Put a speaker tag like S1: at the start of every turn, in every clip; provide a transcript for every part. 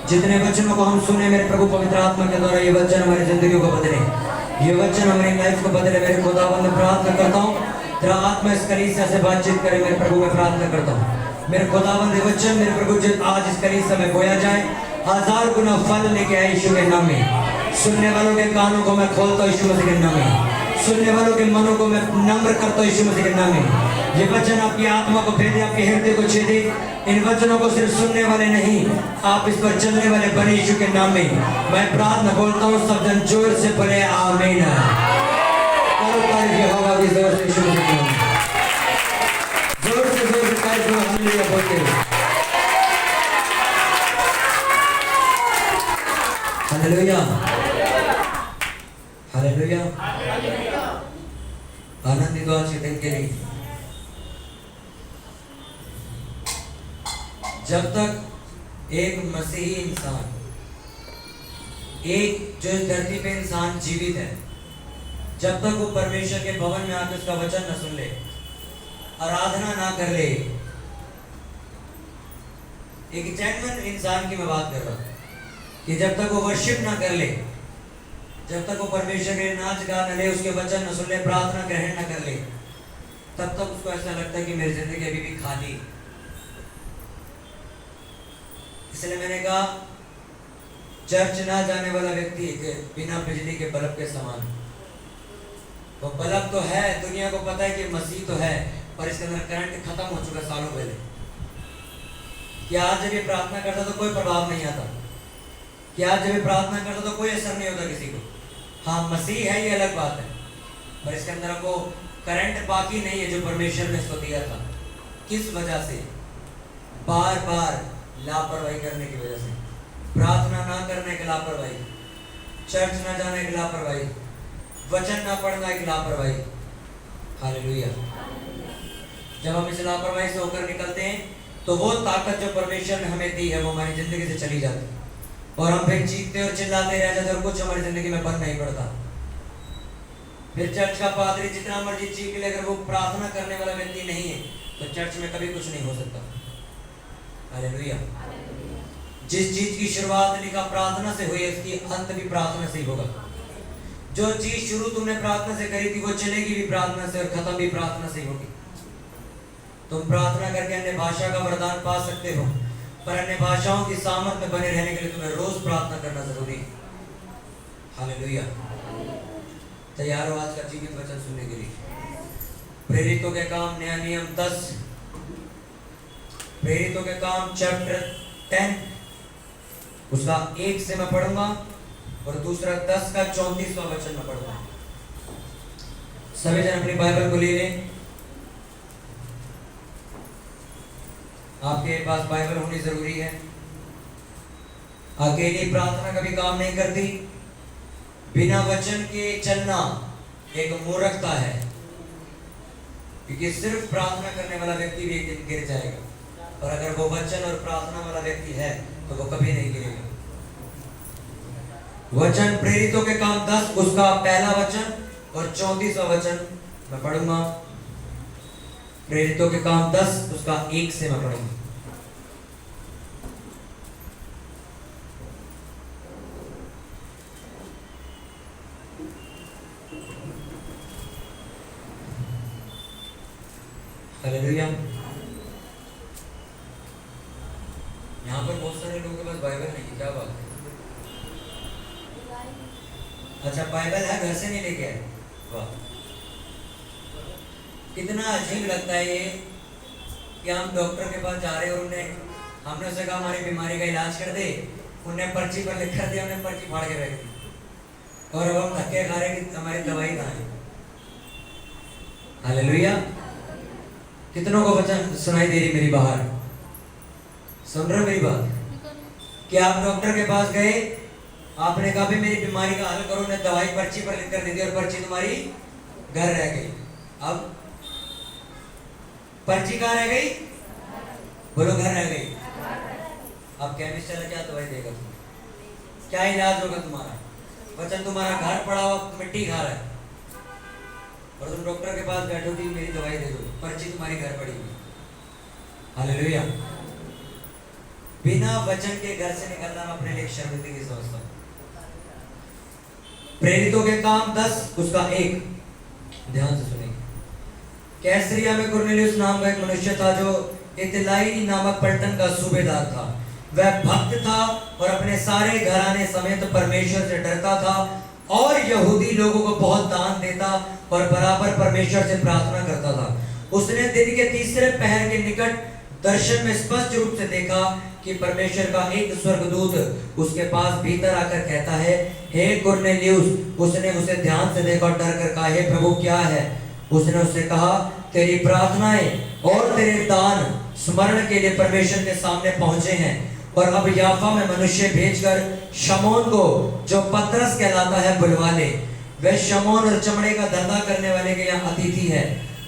S1: जितने वचनों को हम सुने मेरे प्रभु पवित्र आत्मा के द्वारा, ये वचन हमारी जिंदगी को बदले, ये वचन हमारी लाइफ को बदले। मेरे खुदावंद प्रार्थना करता हूँ तेरा आत्मा इस कलीसिया से बातचीत करे मेरे प्रभु, मैं प्रार्थना करता हूँ मेरे खुदावंद ये वचन मेरे प्रभु जो आज इस कलीसिया में बोया जाए, 1000 गुना फल लेके आए यीशु के नाम में। सुनने वालों के कानों को मैं खोलता हूँ यीशु मसीह के नाम में, सुनने वालों के मनों को मैं नम्र करता हूँ यीशु मसीह के नाम में। ये वचन आपकी आत्मा को भेदे, आपके हृदय को छेदे। इन वचनों को सिर्फ सुनने वाले नहीं, आप इस पर चलने वाले बने यीशु के नाम में। मैं प्रार्थना बोलता हूँ, सब जन जोर से बोले आमीन। करो तारीफ होगा भी जोर से यीशु मसीह के नाम में, जोर से तारीफ हो, हालेलुया बोलते हुए हालेलुया हालेलुया। आनंदित हो आज के दिन के लिए। जब तक एक मसीही इंसान, एक जो इस धरती पे इंसान जीवित है, जब तक वो परमेश्वर के भवन में आकर उसका वचन न सुन ले, आराधना ना कर ले, एक जेन्युइन इंसान की मैं बात कर रहा हूं कि जब तक वो वर्शिप ना कर ले, जब तक वो परमेश्वर के नाच गा न ले, उसके वचन न सुन ले, प्रार्थना ग्रहण न कर ले, तब तक उसको ऐसा लगता है कि मेरी जिंदगी अभी भी खाली। इसलिए मैंने कहा चर्च ना जाने वाला व्यक्ति बिना बिजली के बल्ब के समान। वो बल्ब तो है, दुनिया को पता है कि मसीह तो है, पर इसके अंदर करंट खत्म हो चुका सालों पहले। कि आज जब ये प्रार्थना करता तो कोई प्रभाव नहीं आता, कि आज जब ये प्रार्थना करता तो कोई असर नहीं होता किसी को। हाँ मसीह है ये अलग बात है, पर इसके अंदर आपको करंट बाकी नहीं है जो परमेश्वर ने इसको दिया था। किस वजह से? बार बार लापरवाही करने की वजह से, प्रार्थना ना करने की लापरवाही, चर्च ना जाने की लापरवाही, वचन ना पढ़ने की लापरवाही। हालेलुया। जब हम इस लापरवाही से होकर निकलते हैं तो वो ताकत जो परमेश्वर ने हमें दी है वो हमारी जिंदगी से चली जाती है और हम फिर चीखते और चिल्लाते रह जाते और कुछ हमारी जिंदगी में बन नहीं पड़ता। फिर चर्च का पादरी जितना मर्जी चीख ले, अगर वो प्रार्थना करने वाला व्यक्ति नहीं है तो चर्च में कभी कुछ नहीं हो सकता। हालेलुया। जिस चीज की शुरुआत लिखा प्रार्थना से हुई, उसकी अंत भी प्रार्थना से ही होगा। जो चीज शुरू तुमने प्रार्थना से करी थी वो चलेगी भी प्रार्थना से और खत्म भी प्रार्थना से ही होगी। तुम प्रार्थना करके अन्य भाषा का वरदान पा सकते हो, पर अन्य भाषाओं की सामर्थ में बने रहने के लिए तुम्हें रोज प्रार्थना करना जरूरी है। हालेलुया। तैयार हो आज का जीवित वचन सुनने के लिए? प्रेरितों के काम नया नियम 10, प्रेरितों के काम चैप्टर 10 उसका 1 से मैं पढ़ूंगा और दूसरा 10 का 34वां वचन में पढ़ूंगा। सभी जन अपनी बाइबल को ले लें। आपके पास बाइबल होनी जरूरी है। अकेली प्रार्थना कभी काम नहीं करती। बिना वचन के चलना एक मूर्खता है, क्योंकि सिर्फ प्रार्थना करने वाला व्यक्ति भी एक दिन गिर जाएगा, और अगर वो वचन और प्रार्थना वाला व्यक्ति है तो वो कभी नहीं गिरेगा। वचन प्रेरितों के काम 10 उसका पहला वचन और 34वां वचन मैं पढ़ूंगा। प्रेरितों के काम 10 उसका 1 से मैं पढ़ूंगा। हालेलुया। यहाँ पर बहुत सारे लोगों के पास बाइबल नहीं है, क्या बात है? अच्छा बाइबल है, घर से नहीं लेके आए? वाह, कितना अजीब लगता है ये कि हम डॉक्टर के पास जा रहे हैं और हमने उससे कहा हमारी बीमारी का इलाज कर दे, उन्होंने पर्ची पर लिख कर दिया, उन्हें पर्ची फाड़ के रख दी, और अब हम धक्के खा रहे कि हमारी दवाई कहाँ है। हालेलुया। कितनों को वचन सुनाई दे रही मेरी बाहर? सुन रहे मेरी बात? कि आप डॉक्टर के पास गए, आपने कहा भी मेरी बीमारी का हल करो, उन्हें दवाई पर्ची पर लिख कर दे दी और पर्ची तुम्हारी घर रह गई। अब पर्ची कहाँ रह गई? बोलो घर रह गई। अब केमिस्ट चला क्या दवाई देगा तुम्हें? क्या इलाज होगा तुम्हारा? वचन तुम्हारा घर पड़ा हुआ मिट्टी खा रहा है और तुम डॉक्टर के पास बैठो कि मेरी दवाई दे दो, पर्ची तुम्हारी घर पड़ी हुई। हालेलुया। बिना वचन के घर से निकलना मैं अपने लिए शर्मिंदगी समझता हूँ। प्रेरितों के काम 10 उसका 1, ध्यान से सुनिए। कैसरिया में कुरनेलियुस नाम का एक मनुष्य था जो इतलाई नामक पलटन का सूबेदार था। वह भक्त था और अपने सारे घराने समेत परमेश्वर से डरता था और यहूदी लोगों को बहुत दान देता और बराबर परमेश्वर से प्रार्थना करता था। उसने दिन के तीसरे पहर के निकट दर्शन में स्पष्ट रूप से देखा कि परमेश्वर का एक स्वर्गदूत उसके पास भीतर आकर कहता है, हे कुरनेलियुस। उसने उसे ध्यान से देखा और डर कर कहा, हे प्रभु क्या है? उसने उससे कहा, तेरी प्रार्थनाएं और तेरे दान स्मरण के लिए परमेश्वर के सामने पहुंचे हैं और अब याफा में मनुष्य भेजकर शमौन को जो पतरस कहलाता है बुलवा ले। वह शमौन और चमड़े का धंधा करने वाले के यहाँ अतिथि है,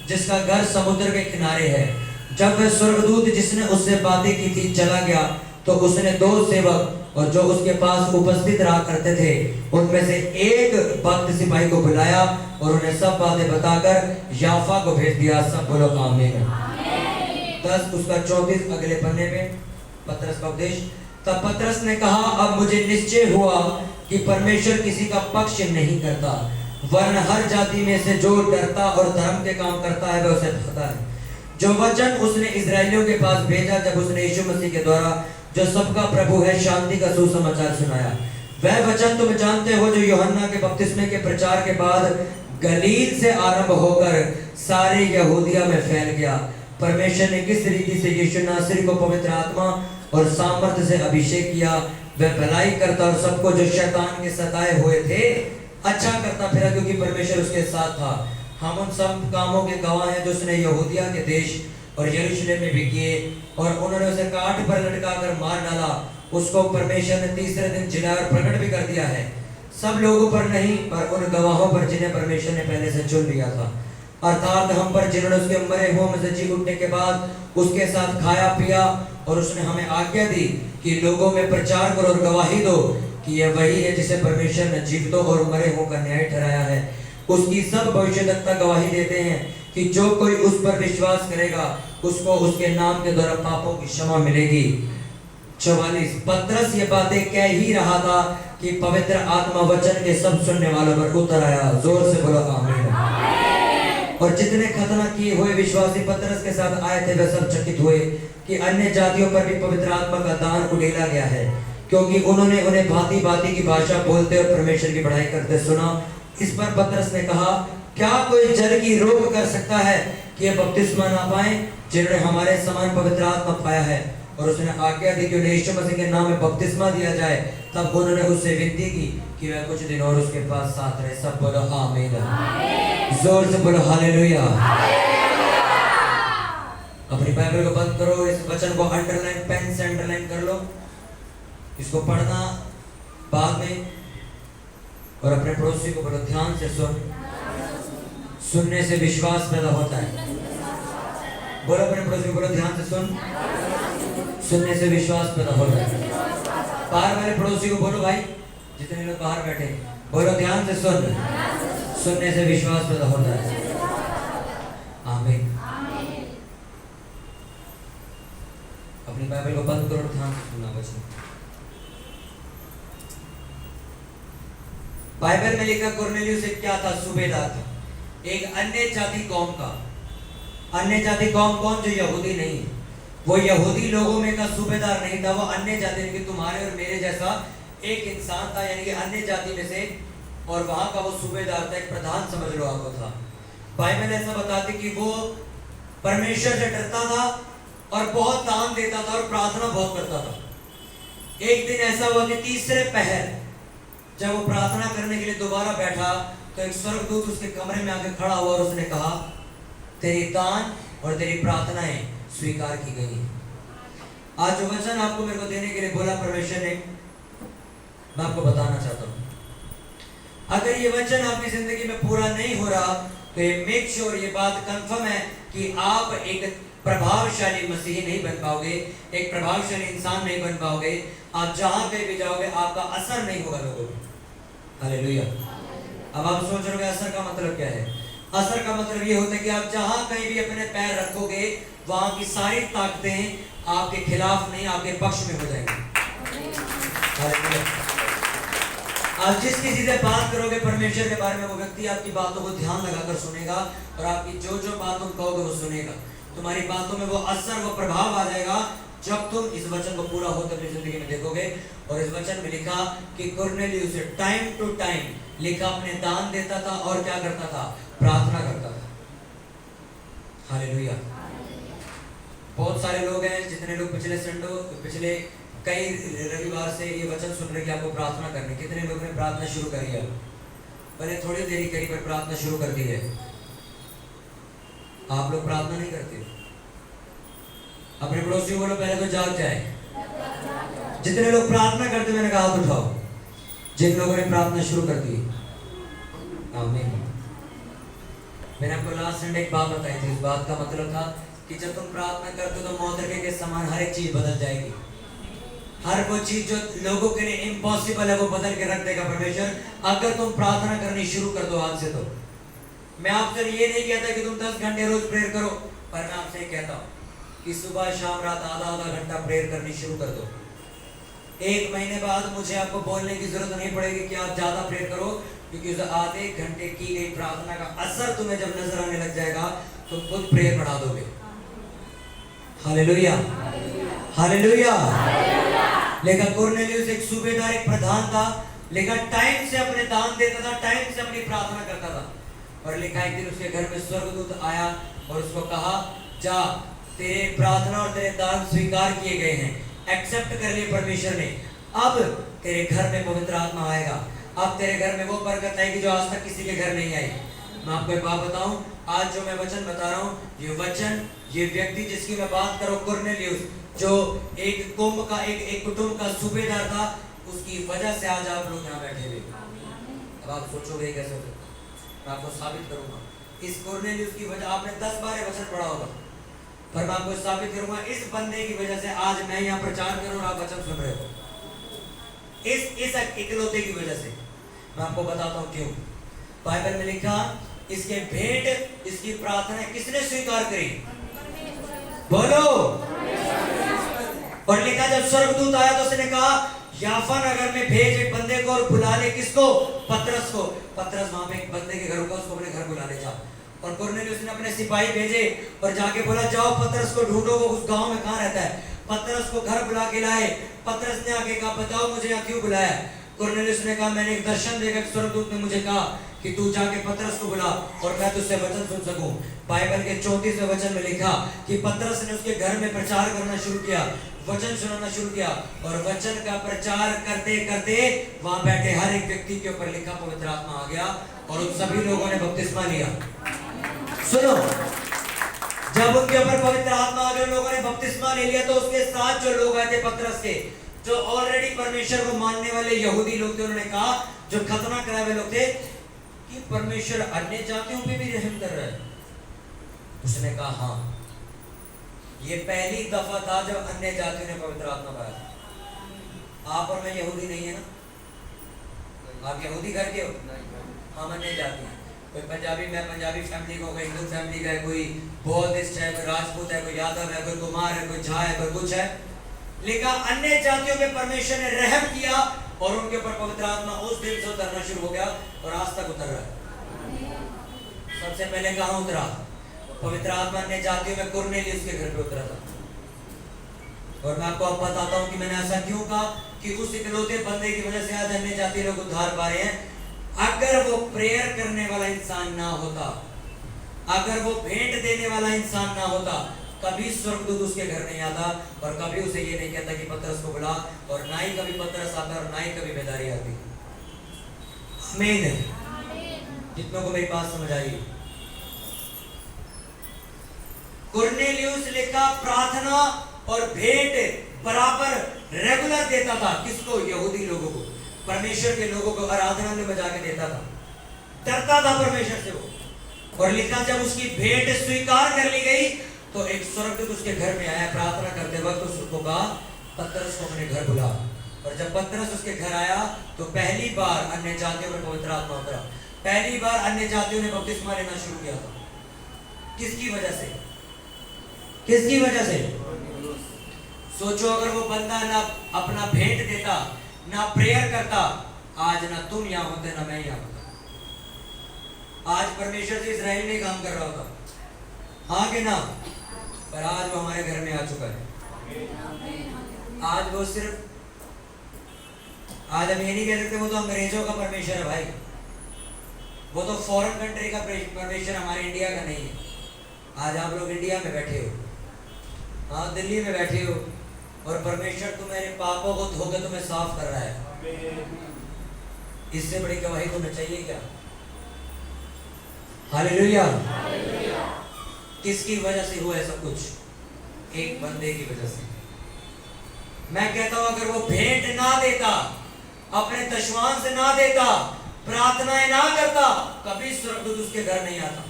S1: जिसका घर समुद्र के किनारे है। जब वह स्वर्गदूत जिसने उससे बातें की थी चला गया तो उसने 2 सेवक और जो उसके पास उपस्थित रहा करते थे उनमें से एक भक्त सिपाही को बुलाया और उन्हें सब बातें बताकर याफा को भेज दिया। सब बोलो आमीन। 10 उसका 34 अगले पन्ने में पतरस का उपदेश। तब पतरस ने कहा, अब मुझे निश्चय हुआ कि परमेश्वर किसी का पक्ष नहीं करता, वरन हर जाति में से जो डरता और धर्म के काम करता है वह उसे पता है। जो वचन उसने इजराइलियों के पास भेजा जब उसने यीशु मसीह के द्वारा जो सबका प्रभु है शांति का सुसमाचार सुनाया, वह वचन तुम जानते हो जो यूहन्ना के बपतिस्मे के प्रचार के बाद गलील से आरंभ होकर सारे यहूदिया में फैल गया। परमेश्वर ने किस रीति से यीशु नासरी को पवित्र आत्मा और सामर्थ्य से अभिषेक किया, वह भलाई करता और सबको जो शैतान के सताए हुए थे अच्छा करता फिरा, क्योंकि परमेश्वर उसके साथ था। हम उन सब कामों के गवाह हैं जो उसने यहूदिया के देश और यरूशलेम में भी किए, और उन्होंने उसे काठ पर लटकाकर मार डाला। उसको परमेश्वर ने तीसरे दिन जिलाया और प्रकट भी कर दिया है, सब लोगों पर नहीं पर उन गवाहों पर जिन्हें परमेश्वर ने पहले से चुन लिया था, अर्थात हम पर जिन्होंने उसके मरे हुओं में से जी उठने के बाद उसके साथ खाया पिया। और उसने हमें आज्ञा दी कि लोगों में प्रचार करो और गवाही दो कि यह वही है जिसे परमेश्वर ने जीवितों और मरे हुओं का न्याय ठहराया है। उसकी सब भविष्यद्वक्ता गवाही देते हैं कि जो कोई उस पर विश्वास करेगा उसको उसके नाम के द्वारा पापों की क्षमा मिलेगी। 44 पतरस ये बातें कह ही रहा था कि पवित्र आत्मा वचन के सब सुनने वालों पर उतर आया। जोर से बोलो आमीन। और जितने खतना किए हुए विश्वासी पतरस के साथ आए थे वे सब चकित हुए कि अन्य जातियों पर भी पवित्र आत्मा का दान उड़ेला गया है, क्योंकि उन्होंने उन्हें भांति भांति की भाषा बोलते और परमेश्वर की बढ़ाई करते सुना। इस पर पतरस ने कहा, क्या कोई जल की रोक कर सकता है कि ये बपतिस्मा ना पाए जिन्होंने हमारे समान पवित्र आत्मा पाया है? और उसने आज्ञा दी कि उन्हें यीशु मसीह के नाम में बपतिस्मा दिया जाए। तब उन्होंने उससे विनती की कि वह कुछ दिन और उसके पास साथ रहे। सब बोलो आमीन। जोर से बोलो हालेलुया। अपनी बाइबल को बंद करो, इस वचन को अंडरलाइन, पेन से अंडरलाइन कर लो, इसको पढ़ना बाद में। और अपने पड़ोसी को बोलो ध्यान से सुन, सुनने से विश्वास पैदा होता है। बोलो अपने पड़ोसी को, बोलो ध्यान से सुन, सुनने से विश्वास पैदा होता है। बाहर वाले पड़ोसी को बोलो, भाई जितने लोग बाहर बैठे, बोलो ध्यान से सुन, सुनने से विश्वास पैदा होता है। आमीन। अपनी बाइबल को बंद करो, ध्यान से सुनना वचन। बाइबल में लिखा कुरनेलियुस एक क्या था? सूबेदार था, एक अन्य जाति कौम का। अन्य जाति कौम कौन? जो यहूदी नहीं, वो यहूदी लोगों में का सूबेदार नहीं था, वो अन्य जाति कि तुम्हारे और मेरे जैसा एक इंसान था, यानी कि अन्य जाति में से, और वहां का वो सूबेदार था, एक प्रधान समझ लो आपको था। बाइबल ऐसा बताती कि वो परमेश्वर से डरता था और बहुत दान देता था और प्रार्थना बहुत करता था। एक दिन ऐसा हुआ कि तीसरे पहर जब वो प्रार्थना करने के लिए दोबारा बैठा तो एक स्वर्गदूत उसके कमरे में आके खड़ा हुआ और उसने कहा, तेरी दान और तेरी प्रार्थनाएं स्वीकार की गई। आज जो वचन आपको मेरे को देने के लिए बोला परमेश्वर ने, मैं आपको बताना चाहता हूं, अगर ये वचन आपकी जिंदगी में पूरा नहीं हो रहा तो ये मेक श्योर, ये बात कंफर्म है कि आप एक प्रभावशाली मसीही नहीं बन पाओगे, एक प्रभावशाली इंसान नहीं बन पाओगे। आप जहां पे भी जाओगे आपका असर नहीं होगा लोगों में। हालेलुया। अब आप सोच रहे हो असर का मतलब क्या है? असर का मतलब ये होता है कि आप जहां कहीं भी अपने पैर रखोगे वहां की सारी ताकतें आपके खिलाफ नहीं, आपके पक्ष में हो जाएंगी। आप जिस किसी से बात करोगे परमेश्वर के बारे में, वो व्यक्ति आपकी बातों को ध्यान लगाकर सुनेगा और आपकी जो जो बात तुम कहोगे वो सुनेगा। तुम्हारी बातों में वो असर, वो प्रभाव आ जाएगा जब तुम इस वचन को पूरा होते अपनी जिंदगी में देखोगे। और इस वचन में लिखा कि कुरनेलियुस टाइम टू टाइम लिखा अपने दान देता था और क्या करता था, प्रार्थना करता था। हालेलुया। बहुत सारे लोग हैं, जितने लोग पिछले कई रविवार से ये वचन सुन रहे कि आपको प्रार्थना करनी, कितने लोगों ने प्रार्थना शुरू करी है? पहले थोड़ी देरी करी पर प्रार्थना शुरू कर दी है। आप लोग प्रार्थना नहीं करते? अपने पड़ोसियों बोलो पहले तो जाग जाए। जितने लोग प्रार्थना करते मैंने कहा हाथ उठाओ, जिन लोगों ने प्रार्थना शुरू कर दी। आमीन। मैंने आपको लास्ट संडे एक बात बताई थी। इस बात का मतलब था कि जब तुम प्रार्थना करते हो तो मोहतरके के समान हर एक चीज बदल जाएगी। हर वो चीज जो लोगों के लिए इम्पॉसिबल है वो बदल के रख देगा परमेश्वर, अगर तुम प्रार्थना करनी शुरू कर दो आज से। तो मैं आपसे ये नहीं कहता कि तुम 10 घंटे रोज प्रेयर करो, पर मैं आपसे कहता हूँ कि सुबह शाम रात आधा घंटा प्रेयर करनी शुरू कर दो। 1 महीने बाद मुझे आपको बोलने की जरूरत नहीं पड़ेगी कि आप ज्यादा प्रेयर करो, क्योंकि उस आधे घंटे की गई प्रार्थना का असर तुम्हें जब नजर आने लग जाएगा तो खुद प्रेयर बढ़ा दोगे। Hallelujah, hallelujah. लेकिन कुरनेलियुस एक सूबेदार, एक प्रधान था, लेकिन टाइम से अपने दान देता था, टाइम से अपनी प्रार्थना करता था। और लिखा एक दिन उसके घर में स्वर्गदूत आया और उसको कहा, जा, तेरे प्रार्थना और तेरे दान स्वीकार किए गए हैं, एक्सेप्ट कर लिए परमेश्वर ने। अब तेरे घर में पवित्र आत्मा आएगा, अब तेरे घर में वो बरकत आएगी जो आज तक किसी के घर नहीं आई। मैं आपको एक बात बताऊं, आज जो मैं वचन बता रहा हूं, ये वचन, ये व्यक्ति जिसकी मैं बात करूं, कुरनेलियुस, जो एक कौम का, एक कुटुंब का सूबेदार था, उसकी वजह से आज आप लोग यहाँ बैठे हुए। अब आप सोचोगे कैसे हो सकता, मैं आपको साबित करूंगा। इस कुरनेलियुस की वजह, आपने 10 बार वचन पढ़ा होगा, पर मैं आपको साबित करूंगा इस बंदे की वजह से आज मैं यहाँ प्रचार कर रहा हूँ और आप वचन सुन रहे हो। इस इकलौते की वजह से मैं आपको बताता हूँ क्यों। बाइबल में लिखा, इसके भेंट, इसकी प्रार्थना किसने स्वीकार करी? बोलो। और लिखा जब स्वर्गदूत आया तो उसने कहा, याफा नगर में भेज एक बंदे को और बुला ले। किसको? पतरस को। पतरस वहां पे एक बंदे के घर होगा, उसको अपने घर बुला ले जा। और कुरनेलियुस ने अपने सिपाही भेजे और जाके बोला, जाओ पतरस को ढूंढो, वो उस गांव में कहां रहता है। पतरस को घर बुला के लाए। पतरस ने आके कहा, बताओ मुझे यहाँ क्यों बुलाया? कुरनेलियुस ने कहा, मैंने एक दर्शन देखा, स्वर्गदूत ने मुझे कहा कि तू जाके पतरस को बुला और मैं तुझसे वचन सुन सकूं। बाइबल के 34वें वचन में लिखा कि पतरस ने उसके घर में प्रचार करना शुरू किया, वचन सुनाना शुरू किया, और वचन का प्रचार करते करते वहां बैठे हर एक व्यक्ति के ऊपर लिखा पवित्र आत्मा आ गया और उन सभी लोगों ने बपतिस्मा लिया। सुनो, जब उनके ऊपर पवित्र आत्मा आ गया, लोगों ने बपतिस्मा ले लिया, तो उसके साथ जो लोग आए थे पतरस के, जो ऑलरेडी परमेश्वर को मानने वाले यहूदी लोग थे, उन्होंने कहा, जो खतना कराए हुए लोग थे, कि परमेश्वर अन्य जातियों पे भी रहम कर रहा है। उसने कहा, हाँ, ये पहली दफा था जब अन्य जातियों ने पवित्र आत्मा पाया। आप और मैं यहूदी नहीं है ना? आप यहूदी घर के हो? हम अन्य जाति हैं। कोई पंजाबी, मैं पंजाबी फैमिली का, कोई हिंदू फैमिली का है, कोई बौद्धिस्ट है, कोई राजपूत है, कोई यादव है, कोई कुमार है, कोई झा है, कोई कुछ है। लेकिन अन्य जातियों पे परमेश्वर ने रहम किया और उनके ऊपर पवित्र आत्मा उस दिन से उतरना शुरू हो गया और आज तक उतर रहा है। सबसे पहले कहाँ उतरा? पवित्र आत्मा अन्य जातियों में कुरनेलियुस के घर पे उतरा था। और मैं आपको अब बताता हूँ कि मैंने ऐसा क्यों कहा, कि उस इकलौते बंदे की वजह से आज अन्य जाति लोग उद्धार पा रहे हैं। अगर वो प्रेयर करने वाला इंसान ना होता, अगर वो भेंट देने वाला इंसान ना होता, कभी स्वर्गदूत उसके घर नहीं आता और कभी उसे ये नहीं कहता कि पतरस को बुला, और ना ही कभी पतरस आता और ना ही कभी बेदारी आती। आमीन। जितनों को मेरी बात समझ आई। कुरनेलियुस लिखा प्रार्थना और भेंट बराबर रेगुलर देता था। किसको? यहूदी लोगों को, परमेश्वर के लोगों को आराधनालय में जाके देता था, डरता था परमेश्वर से वो। और लिखा जब उसकी भेंट स्वीकार कर ली गई तो एक स्वर्गदूत उसके घर में आया। प्रार्थना करते वक्त उसको कहा, पतरस को अपने घर बुला। और जब पतरस उसके घर आया तो पहली बार अन्य जातियों में पवित्र आत्मा उतरा। पहली बार अन्य जातियों ने बपतिस्मा लेना शुरू किया था। किसकी वजह से? किसकी वजह से? सोचो अगर वो बंदा ना अपना भेंट देता, ना प्रेयर करता, आज ना तुम यहां होते ना मैं यहां होता। आज परमेश्वर से इस्राएल में काम कर रहा होता, हाँ कि ना? पर आज वो हमारे घर में आ चुका है। आज वो सिर्फ, आज हम ये नहीं कह सकते वो तो अंग्रेजों का परमेश्वर है भाई, वो तो फॉरेन कंट्री का परमेश्वर, हमारे इंडिया का नहीं है। आज आप लोग इंडिया में बैठे हो, हाँ दिल्ली में बैठे हो, और परमेश्वर तुम्हारे पापों को धोकर तुम्हें साफ कर रहा है। इससे बड़ी गवाही तुम्हें चाहिए क्या? हालेलुया। किसकी वजह से हुआ है सब कुछ? एक बंदे की वजह से। मैं कहता हूं अगर वो भेंट ना देता, अपने दशवांश ना देता, प्रार्थनाएं ना करता, कभी स्वर्गदूत उसके घर नहीं आता,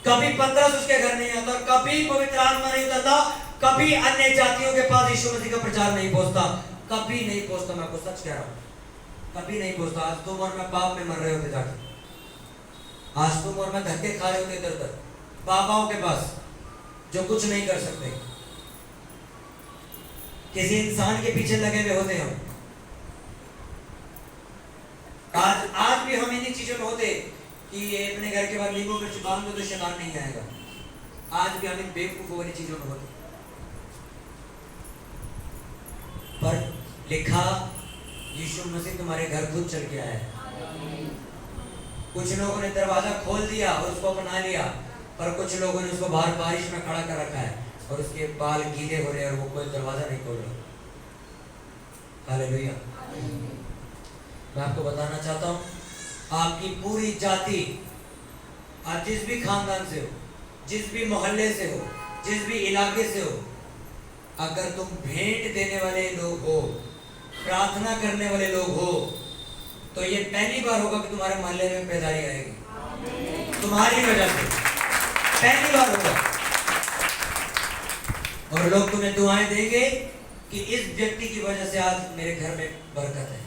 S1: कभी पतरस उसके घर नहीं आता, कभी पवित्र आत्मा नहीं उतरता, कभी अन्य जातियों के पास यीशु मसीह का प्रचार नहीं पहुंचता, कभी नहीं पहुंचता। मैं आपको सच कह रहा हूं, कभी नहीं पहुंचता। आज तुम और मैं पाप में मर रहे होते जाके, आज तुम और मैं धक्के खा रहे होते इधर उधर बाबाओं के पास, जो कुछ नहीं कर सकते, किसी इंसान के पीछे लगे हुए होते हम। आज भी हम इन्हीं चीजों में होते कि ये अपने घर के बाद नींबू मिर्च बांध दो तो शैतान नहीं आएगा। आज भी हम इन बेवकूफों वाली चीजों में होते। पर लिखा यीशु मसीह तुम्हारे घर खुद चल के आया है। कुछ लोगों ने दरवाजा खोल दिया और उसको अपना लिया, पर कुछ लोगों ने उसको बाहर बारिश में खड़ा कर रखा है और उसके बाल गीले हो रहे हैं और वो कोई दरवाजा नहीं खोल रहा। हालेलुया। मैं आपको बताना चाहता हूं, आपकी पूरी जाति, आप जिस भी खानदान से हो, जिस भी मोहल्ले से हो, जिस भी इलाके से हो, अगर तुम भेंट देने वाले लोग हो, प्रार्थना करने वाले लोग हो, तो ये पहली बार होगा कि तुम्हारे मोहल्ले में बेदारी आएगी तुम्हारी वजह से, पहली बार होगा। और लोग तुम्हें दुआएं देंगे कि इस व्यक्ति की वजह से आज मेरे घर में बरकत है।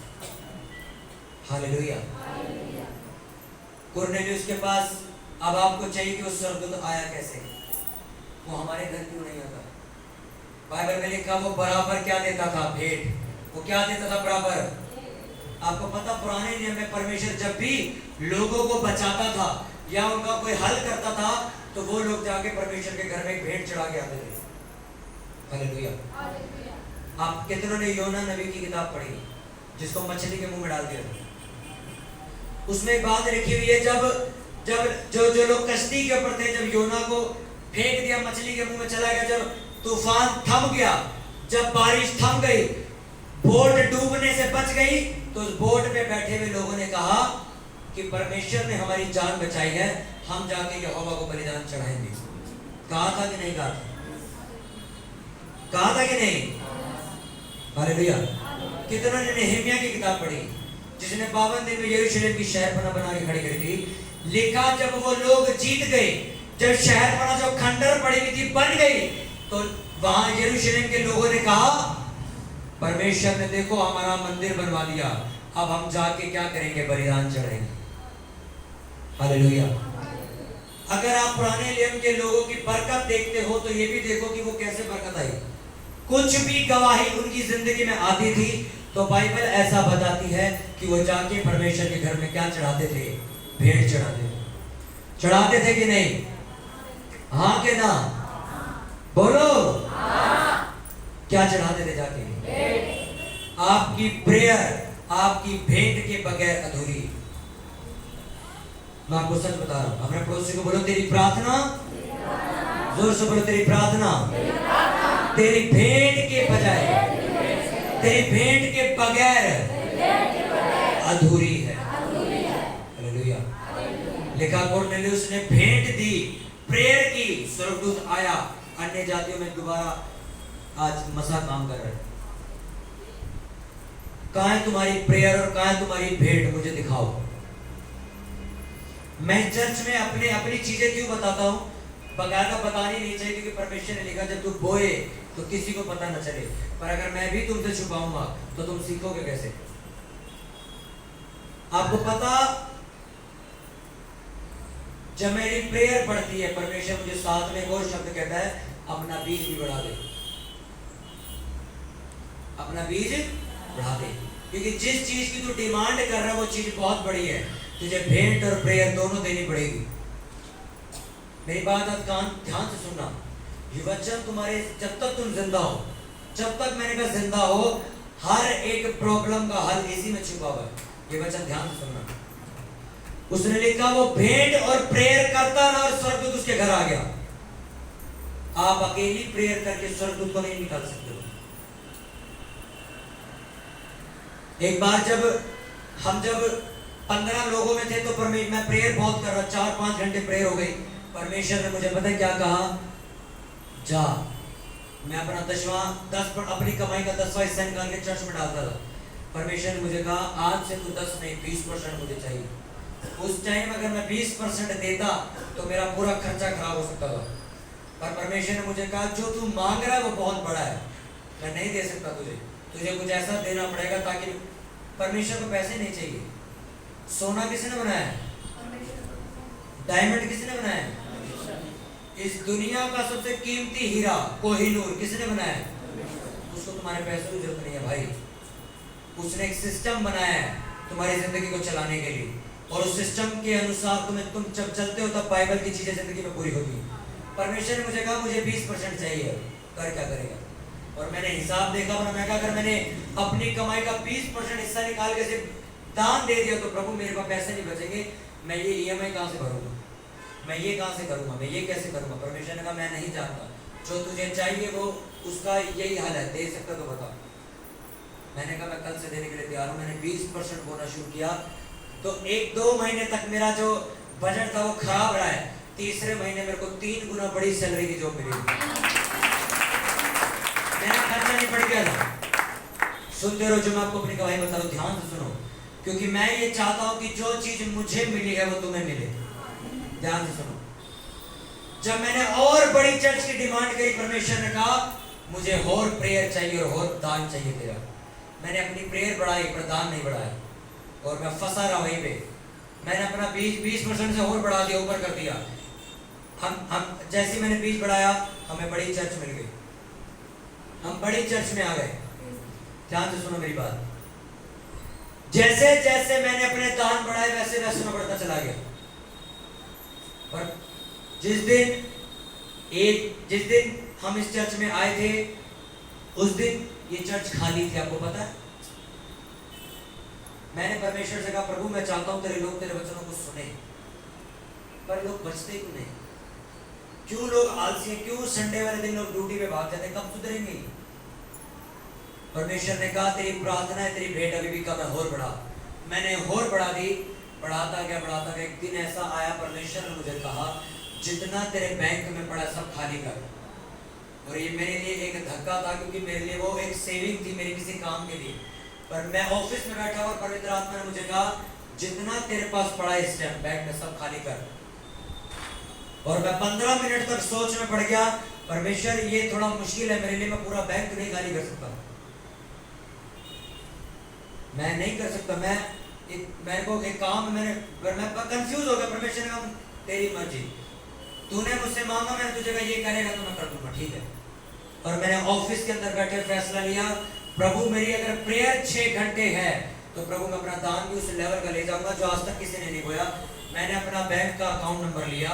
S1: हालेलुया। कुरनेलियुस के पास अब आपको चाहिए कि वो स्वर्गदूत आया कैसे, वो हमारे घर क्यों नहीं आता? बाइबल में लिखा वो बराबर क्या देता था? भेंट। वो क्या देता था बराबर? आपको पता, पुराने नियम में परमेश्वर जब भी लोगों को बचाता था या उनका कोई हल करता था, तो वो लोग जाके परमेश्वर के घर में एक भेंट चढ़ा के आते थे। हालेलुया। आप कितनों ने योना नबी की किताब पढ़ी, जिसको मछली के मुंह में डाल दिया? उसमें एक बात लिखी हुई है, जब जो लोग कश्ती के ऊपर थे, जब योना को फेंक दिया, मछली के मुंह में चला गया, जब तूफान थम गया, जब बारिश थम गई, बोट डूबने से बच गई, तो उस बोट पे बैठे हुए लोगों ने कहा कि परमेश्वर ने हमारी जान बचाई है, हम जाके यहोवा को बलिदान चढ़ाएंगे। कहा था कि नहीं कहा था? कहा था कि नहीं? हालेलुया। कितनों ने नेहमिया की किताब पढ़ी, जिसने 52 दिन में यरूशलेम की शहरपना बना के खड़ी करी थी? लिखा जब वो लोग जीत गए, जब शहरपना जो खंडर पड़ी हुई थी बन गई, तो वहां यरूशलेम के लोगों ने कहा परमेश्वर ने देखो हमारा मंदिर बनवा दिया, अब हम जाके क्या करेंगे? बलिदान चढ़ाएंगे। हालेलुया। अगर आप पुराने नियम के लोगों की बरकत देखते हो, तो ये भी देखो कि वो कैसे बरकत आई। कुछ भी गवाही उनकी जिंदगी में आती थी, तो बाइबल ऐसा बताती है कि वो जाके परमेश्वर के घर में क्या चढ़ाते थे? भेंट चढ़ाते थे। चढ़ाते थे कि नहीं? हाँ के ना? बोलो। क्या चढ़ाते थे जाके? आपकी प्रेयर, आपकी भेंट के बगैर अधूरी। मैं आपको सच बता रहा हूं। अपने पड़ोसी को बोलो तेरी प्रार्थना, जोर से बोलो तेरी प्रार्थना तेरी भेंट के बजाय, तेरी भेंट के बगैर अधूरी है। हालेलुया। लिखा कुरनेलियुस ने भेंट दी, प्रेयर की, स्वर्गदूत आया। अन्य जातियों में दोबारा आज मसा काम कर रहे हैं। कहां है तुम्हारी प्रेयर और कहां है तुम्हारी भेंट? मुझे दिखाओ। मैं चर्च में अपनी चीजें क्यों बताता हूं? बकायदा बतानी नहीं चाहिए, क्योंकि परमेश्वर ने लिखा जब तू बोए तो किसी को पता न चले। पर अगर मैं भी तुमसे छुपाऊंगा तो तुम सीखोगे कैसे? आपको पता, जब मेरी प्रेयर पढ़ती है, परमेश्वर मुझे साथ में एक और शब्द कहता है, अपना बीज भी बढ़ा दे, अपना बीज बढ़ा दे, क्योंकि जिस चीज की तू डिमांड कर रहा है वो चीज बहुत बड़ी है, तुझे भेंट और प्रेयर दोनों देनी पड़ेगी। मेरी बात आज कान ध्यान से सुनना, ये वचन तुम्हारे, जब तक तुम जिंदा हो, जब तक मैंने कहा जिंदा हो, हर एक प्रॉब्लम का हल इसी में छुपा हुआ है। ये वचन ध्यान से सुनना। उसने लिखा वो भेंट और प्रेयर करता ना और स्वर्गदूत उसके घर आ गया। आप अकेली प्रेयर करके स्वर्गदूत को नहीं निकाल सकते हो। एक बार जब 15 लोगों में थे तो मैं प्रेयर बहुत कर रहा, 4-5 घंटे प्रेयर हो गई। परमेश्वर ने मुझे पता है क्या कहा, जा। मैं अपना 10 अपनी कमाई का 10वां हिस्सा निकाल के चर्च में डालता था। परमेश्वर ने मुझे कहा आज से तू 10 नहीं 20% मुझे चाहिए। उस टाइम अगर मैं 20% देता तो मेरा पूरा खर्चा खराब हो सकता था, पर परमेश्वर ने मुझे कहा जो तू मांग रहा है वो बहुत बड़ा है, मैं नहीं दे सकता तुझे कुछ ऐसा देना पड़ेगा ताकि, परमेश्वर को पैसे नहीं चाहिए। सोना किसने बनाया है? डायमंड किसने बनाया है? इस दुनिया का सबसे कीमती हीरा कोहिनूर किसने बनाया है? उसको तुम्हारे पैसों की जरूरत नहीं है भाई। उसने एक सिस्टम बनाया है तुम्हारी जिंदगी को चलाने के लिए, और उस सिस्टम के अनुसार तुम जब चलते हो तब बाइबल की चीजें जिंदगी में पूरी होती है। परमेश्वर ने मुझे कहा मुझे 20% चाहिए, कर क्या करेगा? और मैंने हिसाब देखा और मैं कहा अगर मैंने अपनी कमाई का 20% हिस्सा निकाल के सिर्फ दान दे दिया तो प्रभु मेरे पास पैसे नहीं बचेंगे, मैं ये EMI कहाँ से भरूंगा, मैं ये कहाँ से करूंगा, मैं ये कैसे करूंगा? परमेश्वर ने कहा मैं नहीं जानता, जो तुझे चाहिए वो उसका यही हाल है, दे सकता तो बता। मैंने कहा मैं कल से देने के लिए तैयार हूँ। मैंने 20% बोना शुरू किया तो 1-2 महीने तक मेरा जो बजट था वो खराब रहा है। तीसरे महीने मेरे को 3 गुना बड़ी सैलरी की जॉब मिली, मेरा खर्चा नहीं पड़ गया था। सुनते रहो, जो मैं आपको अपनी गवाही बता रहा हूं ध्यान से सुनो, क्योंकि मैं ये चाहता हूं कि जो चीज मुझे मिली है वो तुम्हें मिले। ध्यान से सुनो, जब मैंने और बड़ी चर्च की डिमांड करी, परमेश्वर ने कहा मुझे और प्रेयर चाहिए और दान चाहिए तेरा। मैंने अपनी प्रेयर बढ़ाई पर दान नहीं बढ़ाया, और मैं फंसा रहा वहीं पे। मैंने अपना 20% से और बढ़ा दिया, ऊपर कर दिया। हम जैसे मैंने 20 बढ़ाया, हमें बड़ी चर्च मिल गई, हम बड़ी चर्च में आ गए। ध्यान से सुनो मेरी बात, जैसे जैसे मैंने अपने दान बढ़ाए वैसे वैसे मैं बढ़ता चला गया। पर जिस दिन हम इस चर्च में आए थे उस दिन ये चर्च खाली थी, आपको पता है? मैंने परमेश्वर से कहा प्रभु मैं चाहता हूं तेरे लोग तेरे वचनों को सुने, पर लोग बचते क्यों नहीं? क्यों लोग आलसी हैं? क्यों संडे वाले दिन लोग ड्यूटी पे भाग जाते हैं? कब सुधरेंगे? परमेश्वर ने कहा तेरी प्रार्थना है, तेरी भेंट अभी भी कम है, और बढ़ा। मैंने और बढ़ा दी, बढ़ाता गया। एक दिन ऐसा आया, परमेश्वर ने मुझे कहा जितना तेरे बैंक में पड़ा सब खाली कर। और ये मेरे लिए एक धक्का था, क्योंकि मेरे लिए वो एक सेविंग थी मेरे किसी काम के लिए। पर मैं ऑफिस में बैठा और पवित्र आत्मा ने मुझे कहा जितना तेरे पास पड़ा इस टाइम बैंक में सब खाली कर। और मैं 15 मिनट तक सोच में पड़ गया, परमेश्वर ये थोड़ा मुश्किल है मेरे लिए, मैं पूरा बैंक नहीं खाली कर सकता, मैं नहीं कर सकता। मेरे को एक काम मैं कंफ्यूज हो गया। परमेश्वर ने कहा तेरी मर्जी, तूने मुझसे मांगा, मैंने तुझे कहा ये करेगा तो मैं कर दूंगा, ठीक है। और मैंने ऑफिस के अंदर बैठे फैसला लिया, प्रभु मेरी अगर प्रेयर 6 घंटे है तो प्रभु मैं अपना दान भी उस लेवल का ले जाऊंगा जो आज तक किसी ने नहीं बोया। मैंने अपना बैंक का अकाउंट नंबर लिया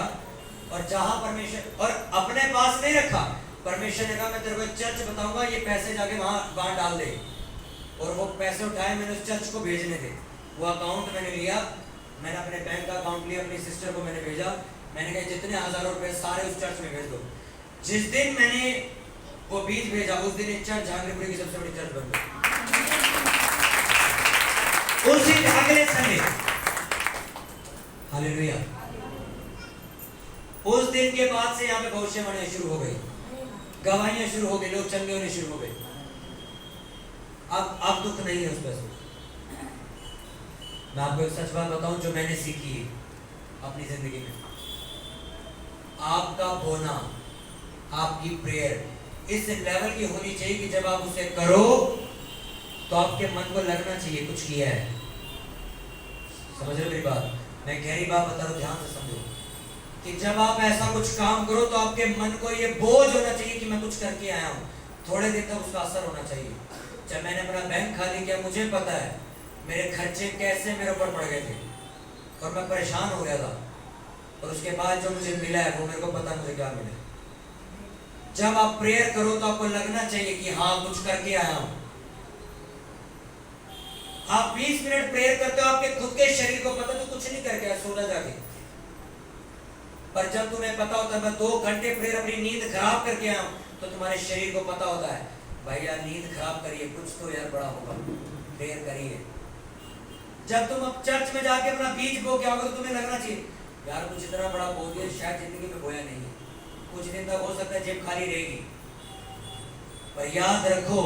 S1: और जहां परमेश्वर, और अपने पास नहीं रखा, परमेश्वर ने कहा मैं तेरे को चर्च बताऊंगा, ये पैसे जाके वहां डाल दे। और वो पैसे उठाए, मैंने उस चर्च को भेजने थे। वो अकाउंट मैंने लिया, मैंने अपने बैंक का अकाउंट लिया, अपनी सिस्टर को मैंने भेजा। मैंने कहा जितने हजारों रुपए सारे उस चर्च में भेज दो। जिस दिन मैंने वो बीज भेजा उस दिन एक चर्च जहांगीरपुर की सबसे बड़ी चर्च बन गई। उसी अगले संडे, हालेलुया, उस दिन के बाद से यहाँ पे भविष्यवाणियां शुरू हो गई, गवाहियां शुरू हो गई, लोग चंगे होने शुरू हो गए। अब दुख नहीं है उस पैसे। मैं आपको एक सच बात बताऊं जो मैंने सीखी है अपनी जिंदगी में, आपका बोना, आपकी प्रेयर इस लेवल की होनी चाहिए कि जब आप उसे करो तो आपके मन को लगना चाहिए कुछ किया है। समझ रहे मेरी बात? मैं गहरी बात बता रहा हूं, ध्यान से समझो। कि जब आप ऐसा कुछ काम करो तो आपके मन को ये बोझ होना चाहिए कि मैं कुछ करके आया हूँ, थोड़े दिन तक उसका असर होना चाहिए। जब मैंने अपना बैंक खाली किया, मुझे पता है मेरे खर्चे कैसे मेरे ऊपर पड़ गए थे और मैं परेशान हो गया था, और उसके बाद जो मुझे मिला है वो मेरे को पता मुझे क्या मिला। जब आप प्रेयर करो तो आपको लगना चाहिए कि हाँ कुछ करके आया हूं। आप 20 मिनट प्रेयर करते हो, आपके खुद के शरीर को पता तो कुछ नहीं करके आया, सोना जाके। पर जब तुम्हें पता होता है मैं 2 घंटे प्रेयर अपनी नींद खराब करके आया हूं, तो तुम्हारे शरीर को पता होता है भाई यार नींद खराब करिए, कुछ तो यार बड़ा होगा, प्रेयर करिए। जब तुम अब चर्च में जाके अपना बीज बो के आओगे तो तुम्हें लगना चाहिए यार कुछ इतना बड़ा बो दिया, शायद जिंदगी में बोया नहीं, कुछ दिन तक हो सकता है जेब खाली रहेगी। पर याद रखो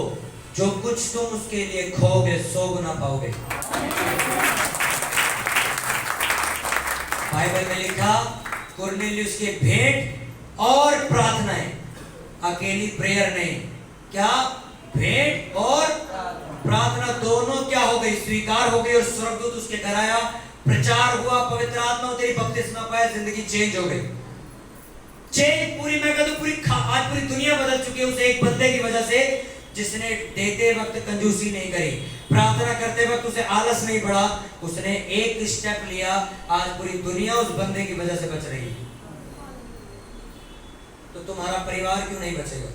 S1: जो कुछ तुम उसके लिए खोगे 100 गुना पाओगे। बाइबल में लिखा कुरनेलियुस के भेंट और प्रार्थनाएं, अकेली प्रेयर नहीं, क्या भेंट और प्रार्थना दोनों क्या हो गई, स्वीकार हो गई, और स्वर्गदूत उसके घर आया, प्रचार हुआ, पवित्र आत्मा तेरी बपतिस्मा पाया, जिंदगी चेंज हो गई। चेंज पूरी, मैं कहता हूं पूरी, आज पूरी दुनिया बदल चुकी है उस एक बंदे की वजह से, जिसने देते वक्त कंजूसी नहीं करी, प्रार्थना करते वक्त उसे आलस नहीं बढ़ा, उसने एक स्टेप लिया। आज पूरी दुनिया उस बंदे की वजह से बच रही है। तो तुम्हारा परिवार क्यों नहीं बचेगा?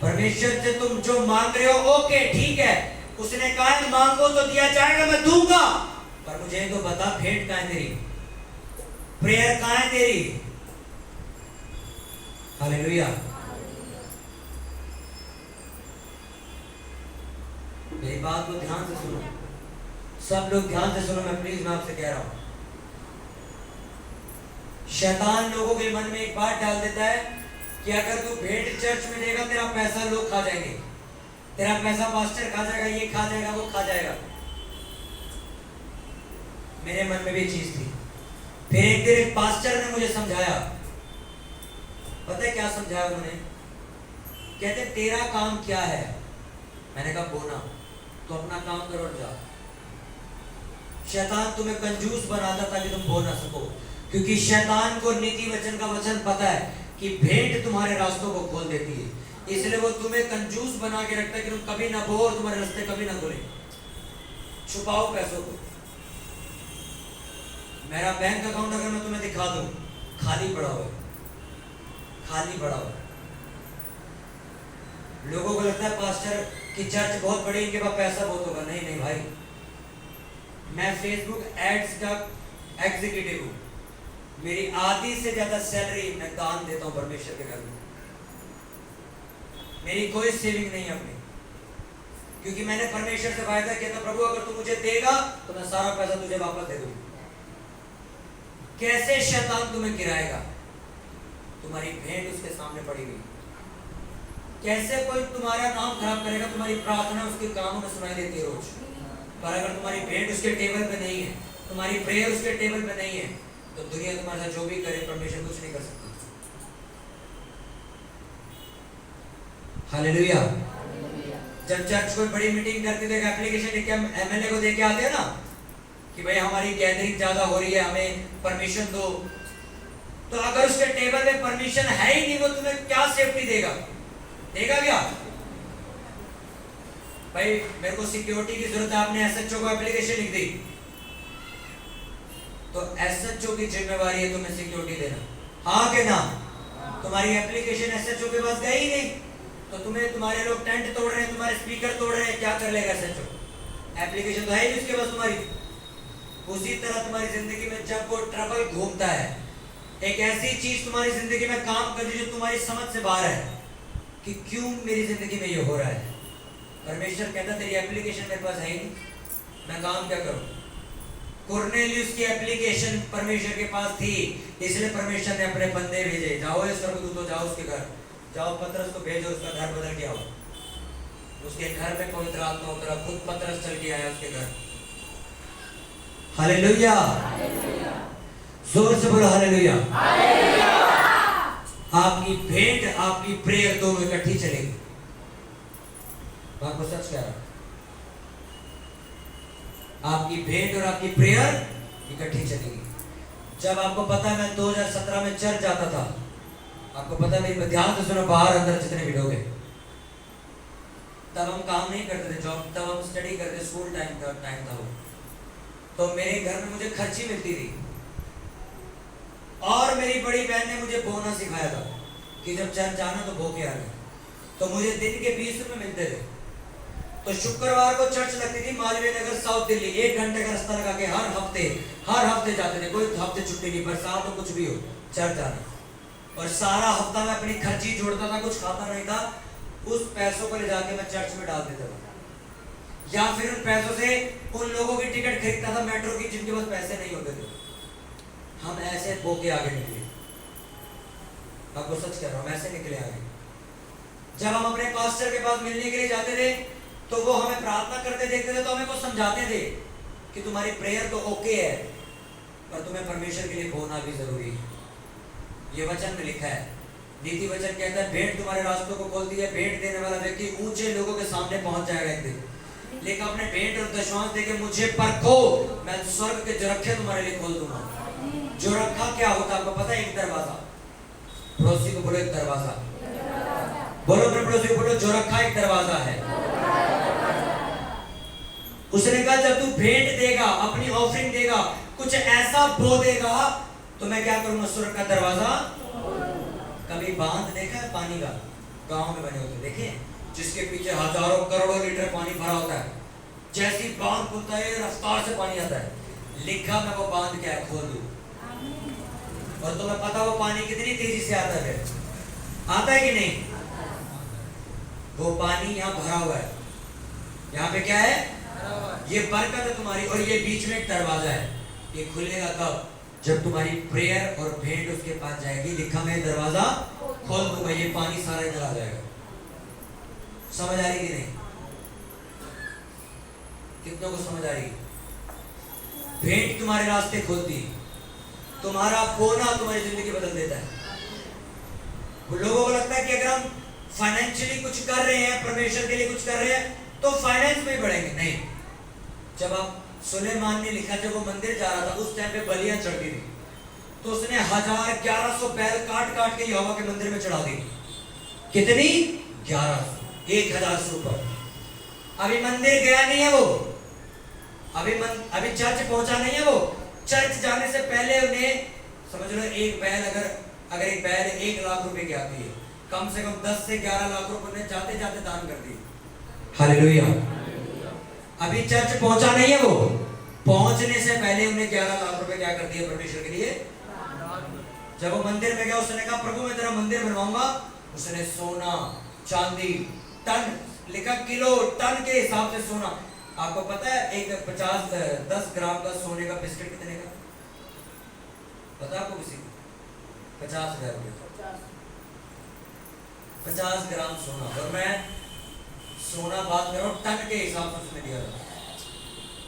S1: परमेश्वर से तुम जो मांग रहे हो ओके ठीक है, उसने कहा मांगो तो दिया जाएगा, मैं दूंगा, पर मुझे तो बता भेंट कहां है तेरी, प्रेयर कहां है तेरी? हालेलुया। मेरी बात को ध्यान से सुनो, सब लोग ध्यान से सुनो, मैं प्लीज मैं आपसे कह रहा हूं। शैतान लोगों के मन में एक बात डाल देता है कि अगर तू भेंट चर्च में देगा तेरा पैसा लोग खा जाएंगे, तेरा पैसा पास्टर खा जाएगा, ये खा जाएगा, वो खा जाएगा। मेरे मन में भी चीज थी। फिर एक दिन एक पास्टर ने मुझे समझाया, पता है क्या समझाया उन्होंने? कहते तेरा काम क्या है? मैंने कहा बोना, तो अपना काम करो और जाओ। शैतान तुम्हें कंजूस बनाता ताकि तुम बो ना सको, क्योंकि शैतान को नीति वचन का वचन पता है कि भेंट तुम्हारे रास्तों को खोल देती है, इसलिए वो तुम्हें कंजूस बना के रखता है कि तुम कभी ना बो और तुम्हारे रास्ते कभी ना खुले। छुपाओ पैसों को। मेरा बैंक अकाउंट अगर मैं तुम्हें दिखा दूं, खाली पड़ा हुआ, खाली पड़ा हुआ। लोगों को लगता है पास्टर की चर्च बहुत बड़ी, इनके पास पैसा बहुत होगा। नहीं नहीं भाई, मैं फेसबुक एड्स का एग्जीक्यूटिव हूं, मेरी आधी से ज्यादा सैलरी मैं दान देता हूं परमेश्वर के घर में। मेरी कोई सेविंग नहीं है अपनी, क्योंकि मैंने परमेश्वर से वायदा किया था प्रभु अगर तू मुझे देगा तो मैं सारा पैसा तुझे वापस दे दूंगा। कैसे शैतान तुम्हें गिराएगा? तुम्हारी भेंट उसके सामने पड़ी हुई। कैसे कोई तुम्हारा नाम खराब करेगा? तुम्हारी प्रार्थना उसके कानों में सुनाई देती है रोज, पर अगर तुम्हारी भेंट उसके टेबल पे नहीं है, तुम्हारी प्रेयर उसके टेबल पे नहीं है, तो दुनिया तुम्हारे साथ जो भी करे परमेश्वर कुछ नहीं कर सकता। हालेलुया। जब चर्च कोई बड़ी मीटिंग करती है, एप्लीकेशन लिख के एमएलए को दे के आते हैं ना कि भाई हमारी गैदरिंग ज्यादा हो रही है, हमें परमिशन दो, तो अगर उसके टेबल में परमिशन है ही नहीं, वो तुम्हें क्या सेफ्टी देगा? देगा क्या? भाई मेरे को सिक्योरिटी की जरूरत है, आपने एसएचओ को एप्लीकेशन लिख दी, तो एसएचओ की जिम्मेवारी है तुम्हें सिक्योरिटी देना, हाँ कि ना? तुम्हारी एप्लीकेशन एसएचओ के पास गई नहीं, तो तुम्हें तुम्हारे लोग टेंट तोड़ रहे हैं, तुम्हारे स्पीकर तोड़ रहे हैं, क्या कर लेगा एसएचओ? एप्लीकेशन तो है ही उसके पास तुम्हारी। उसी तरह तुम्हारी जिंदगी में जब वो ट्रबल घूमता है, एक ऐसी चीज तुम्हारी जिंदगी में काम कर रही जो तुम्हारी समझ से बाहर है कि क्यों मेरी जिंदगी में ये हो रहा है, परमेश्वर कहता तेरी एप्लीकेशन मेरे पास है ही नहीं, मैं काम क्या करूं? कुरनेलियुस की एप्लीकेशन परमेश्वर के पास थी, इसलिए परमेश्वर ने अपने बंदे भेजे, जाओ स्वर्गदूतों, जाओ उसके घर, जाओ पतरस को भेजो, उसका घर बदल के आओ। उसके घर में पवित्र आत्मा उतरा, खुद पतरस चल के आया उसके घर। हालेलुया, जोर से बोलो हालेलुया। आपकी भेंट, आपकी प्रेयर दोनों इकट्ठी चलेगी। आपको सच कह रहा, आपकी भेंट और आपकी प्रेयर इकट्ठी चलेगी। जब आपको पता है मैं 2017 में चर्च जाता था, आपको पता है मेरी ध्यान से सुनो, बाहर अंदर जितने भी लोग हैं, तब हम काम नहीं करते थे जॉब, तब हम स्टडी करते, स्कूल टाइम था वो। तो मेरे घर में मुझे खर्ची मिलती थी और मेरी बड़ी बहन ने मुझे बोना सिखाया था कि जब चर्च जाना तो बो के आना। तो मुझे दिन के 20 रुपए मिलते थे। तो शुक्रवार को चर्च लगती थी मालवीय नगर साउथ दिल्ली, 1 घंटे का रास्ता लगा के हर हफ्ते जाते थे, कोई हफ्ते छुट्टी नहीं, बरसात हो कुछ भी हो चर्च जाना। और सारा हफ्ता मैं अपनी खर्ची जोड़ता था, कुछ खाता नहीं था, उस पैसों को ले जाके मैं चर्च में डाल देता था, या फिर उन पैसों से उन लोगों की टिकट खरीदता था मेट्रो की जिनके पास पैसे नहीं होते थे। हम ऐसे बो के आगे निकले, आपको सच कह रहा हूं, ऐसे निकले आगे। जब हम अपने पास्टर के पास मिलने के लिए जाते थे तो वो हमें प्रार्थना करते देखते थे, तो हमें कुछ समझाते थे कि तुम्हारी प्रेयर तो ओके है, पर तुम्हें परमेश्वर के लिए बोलना भी जरूरी है। ये वचन में लिखा है, नीति वचन कहता है भेंट तुम्हारे रास्तों को खोलती है, भेंट देने वाला व्यक्ति ऊंचे लोगों के सामने पहुंच जाएगा एक दिन। लेकिन अपने भेंट और दशमांश देके मुझे परखो, मैं स्वर्ग के जोरखे तुम्हारे लिए खोल दूंगा। जोरखा क्या होता है आपको पता है? एक दरवाजा। पड़ोसी को बोलो एक दरवाजा, बोलो अपने पड़ोसी को बोलो जोरखा एक दरवाजा है। उसने कहा जब तू भेंट देगा, अपनी ऑफरिंग देगा, कुछ ऐसा बो देगा तो मैं क्या करूंगा? स्वर्ग का दरवाजा। कभी बांध देखा है पानी का? गांव में बने होते देखे, जिसके पीछे हजारों करोड़ों लीटर पानी भरा होता है, जैसी बांध खुलता है रफ्तार से पानी आता है। लिखा मैं वो बांध क्या है खोल दूं, और तुम्हें पता वो पानी कितनी तेजी से आता है? आता है कि नहीं? वो पानी यहाँ भरा हुआ है, यहाँ पे क्या है? ये बरकत है तुम्हारी, और ये बीच में एक दरवाजा है, ये खुलेगा तब जब तुम्हारी प्रेयर और भेंट उसके पास जाएगी। लिखा मैं दरवाजा खोल दूंगा, ये पानी सारा इधर आ जाएगा। समझ आ रही कि नहीं? कितनों को समझ आ रही? भेंट तुम्हारे रास्ते खोलती, तुम्हारा बोना तुम्हारी जिंदगी बदल देता है। लोगों को लगता है कि अगर हम फाइनेंशियली कुछ कर रहे हैं, परमेश्वर के लिए कुछ कर रहे हैं, तो फाइनेंस में बढ़ेंगे। नहीं। जब आप सुलेमान ने लिखा, जब वो मंदिर जा रहा था उस टाइम पे बलियां चढ़ती थी, तो उसने 1100 बैल काट काट के यहोवा के मंदिर में चढ़ा दी। कितनी? 1100, 1000 से ऊपर। अभी मंदिर गया नहीं है वो, अभी चर्च पहुंचा नहीं है वो। चर्च जाने से पहले उन्हें समझ लो, एक बैल अगर एक बैल 1 लाख रुपए की आती है, कम से कम 10 से 11 लाख रुपए उन्हें जाते जाते दान कर दी। हालेलुया। अभी चर्च पहुंचा नहीं है वो, पहुंचने से पहले उन्हें 11 लाख रुपए क्या कर दिए परमेश्वर के लिए? जब वो मंदिर में गया, उसने कहा प्रभु मैं तेरा मंदिर बनवाऊंगा। उसने सोना चांदी टन, लिखा किलो टन के हिसाब से सोना। आपको पता है एक 10 ग्राम का सोने का बिस्किट कितने का? पता आपको किसी को? 50,000 रुपये। 50 ग्राम सोना, और मैं सोना बात कर रहा हूं टन के हिसाब से उसने दिया था।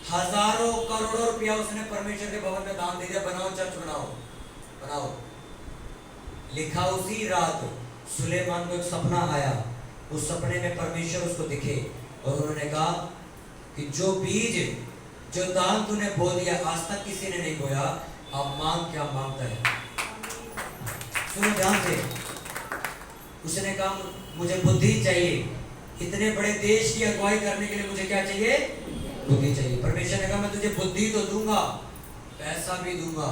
S1: हजारों करोड़ों रुपया उसने परमेश्वर के भवन में दान दे दिया। बनाओ चर्च, बनाओ। लिखा उसी रात सुलेमान को एक सपना आया, उस सपने में परमेश्वर उसको दिखे और उन्होंने कहा कि जो बीज, जो दान तूने बो दिया, आज तक किसी ने नहीं बोया, अब मांग क्या मांगता है? सुनो ध्यान से। उसने कहा मुझे बुद्धि चाहिए, इतने बड़े देश की अगुवाई करने के लिए मुझे क्या चाहिए? बुद्धि चाहिए। परमेश्वर ने कहा मैं तुझे बुद्धि तो दूंगा, पैसा भी दूंगा,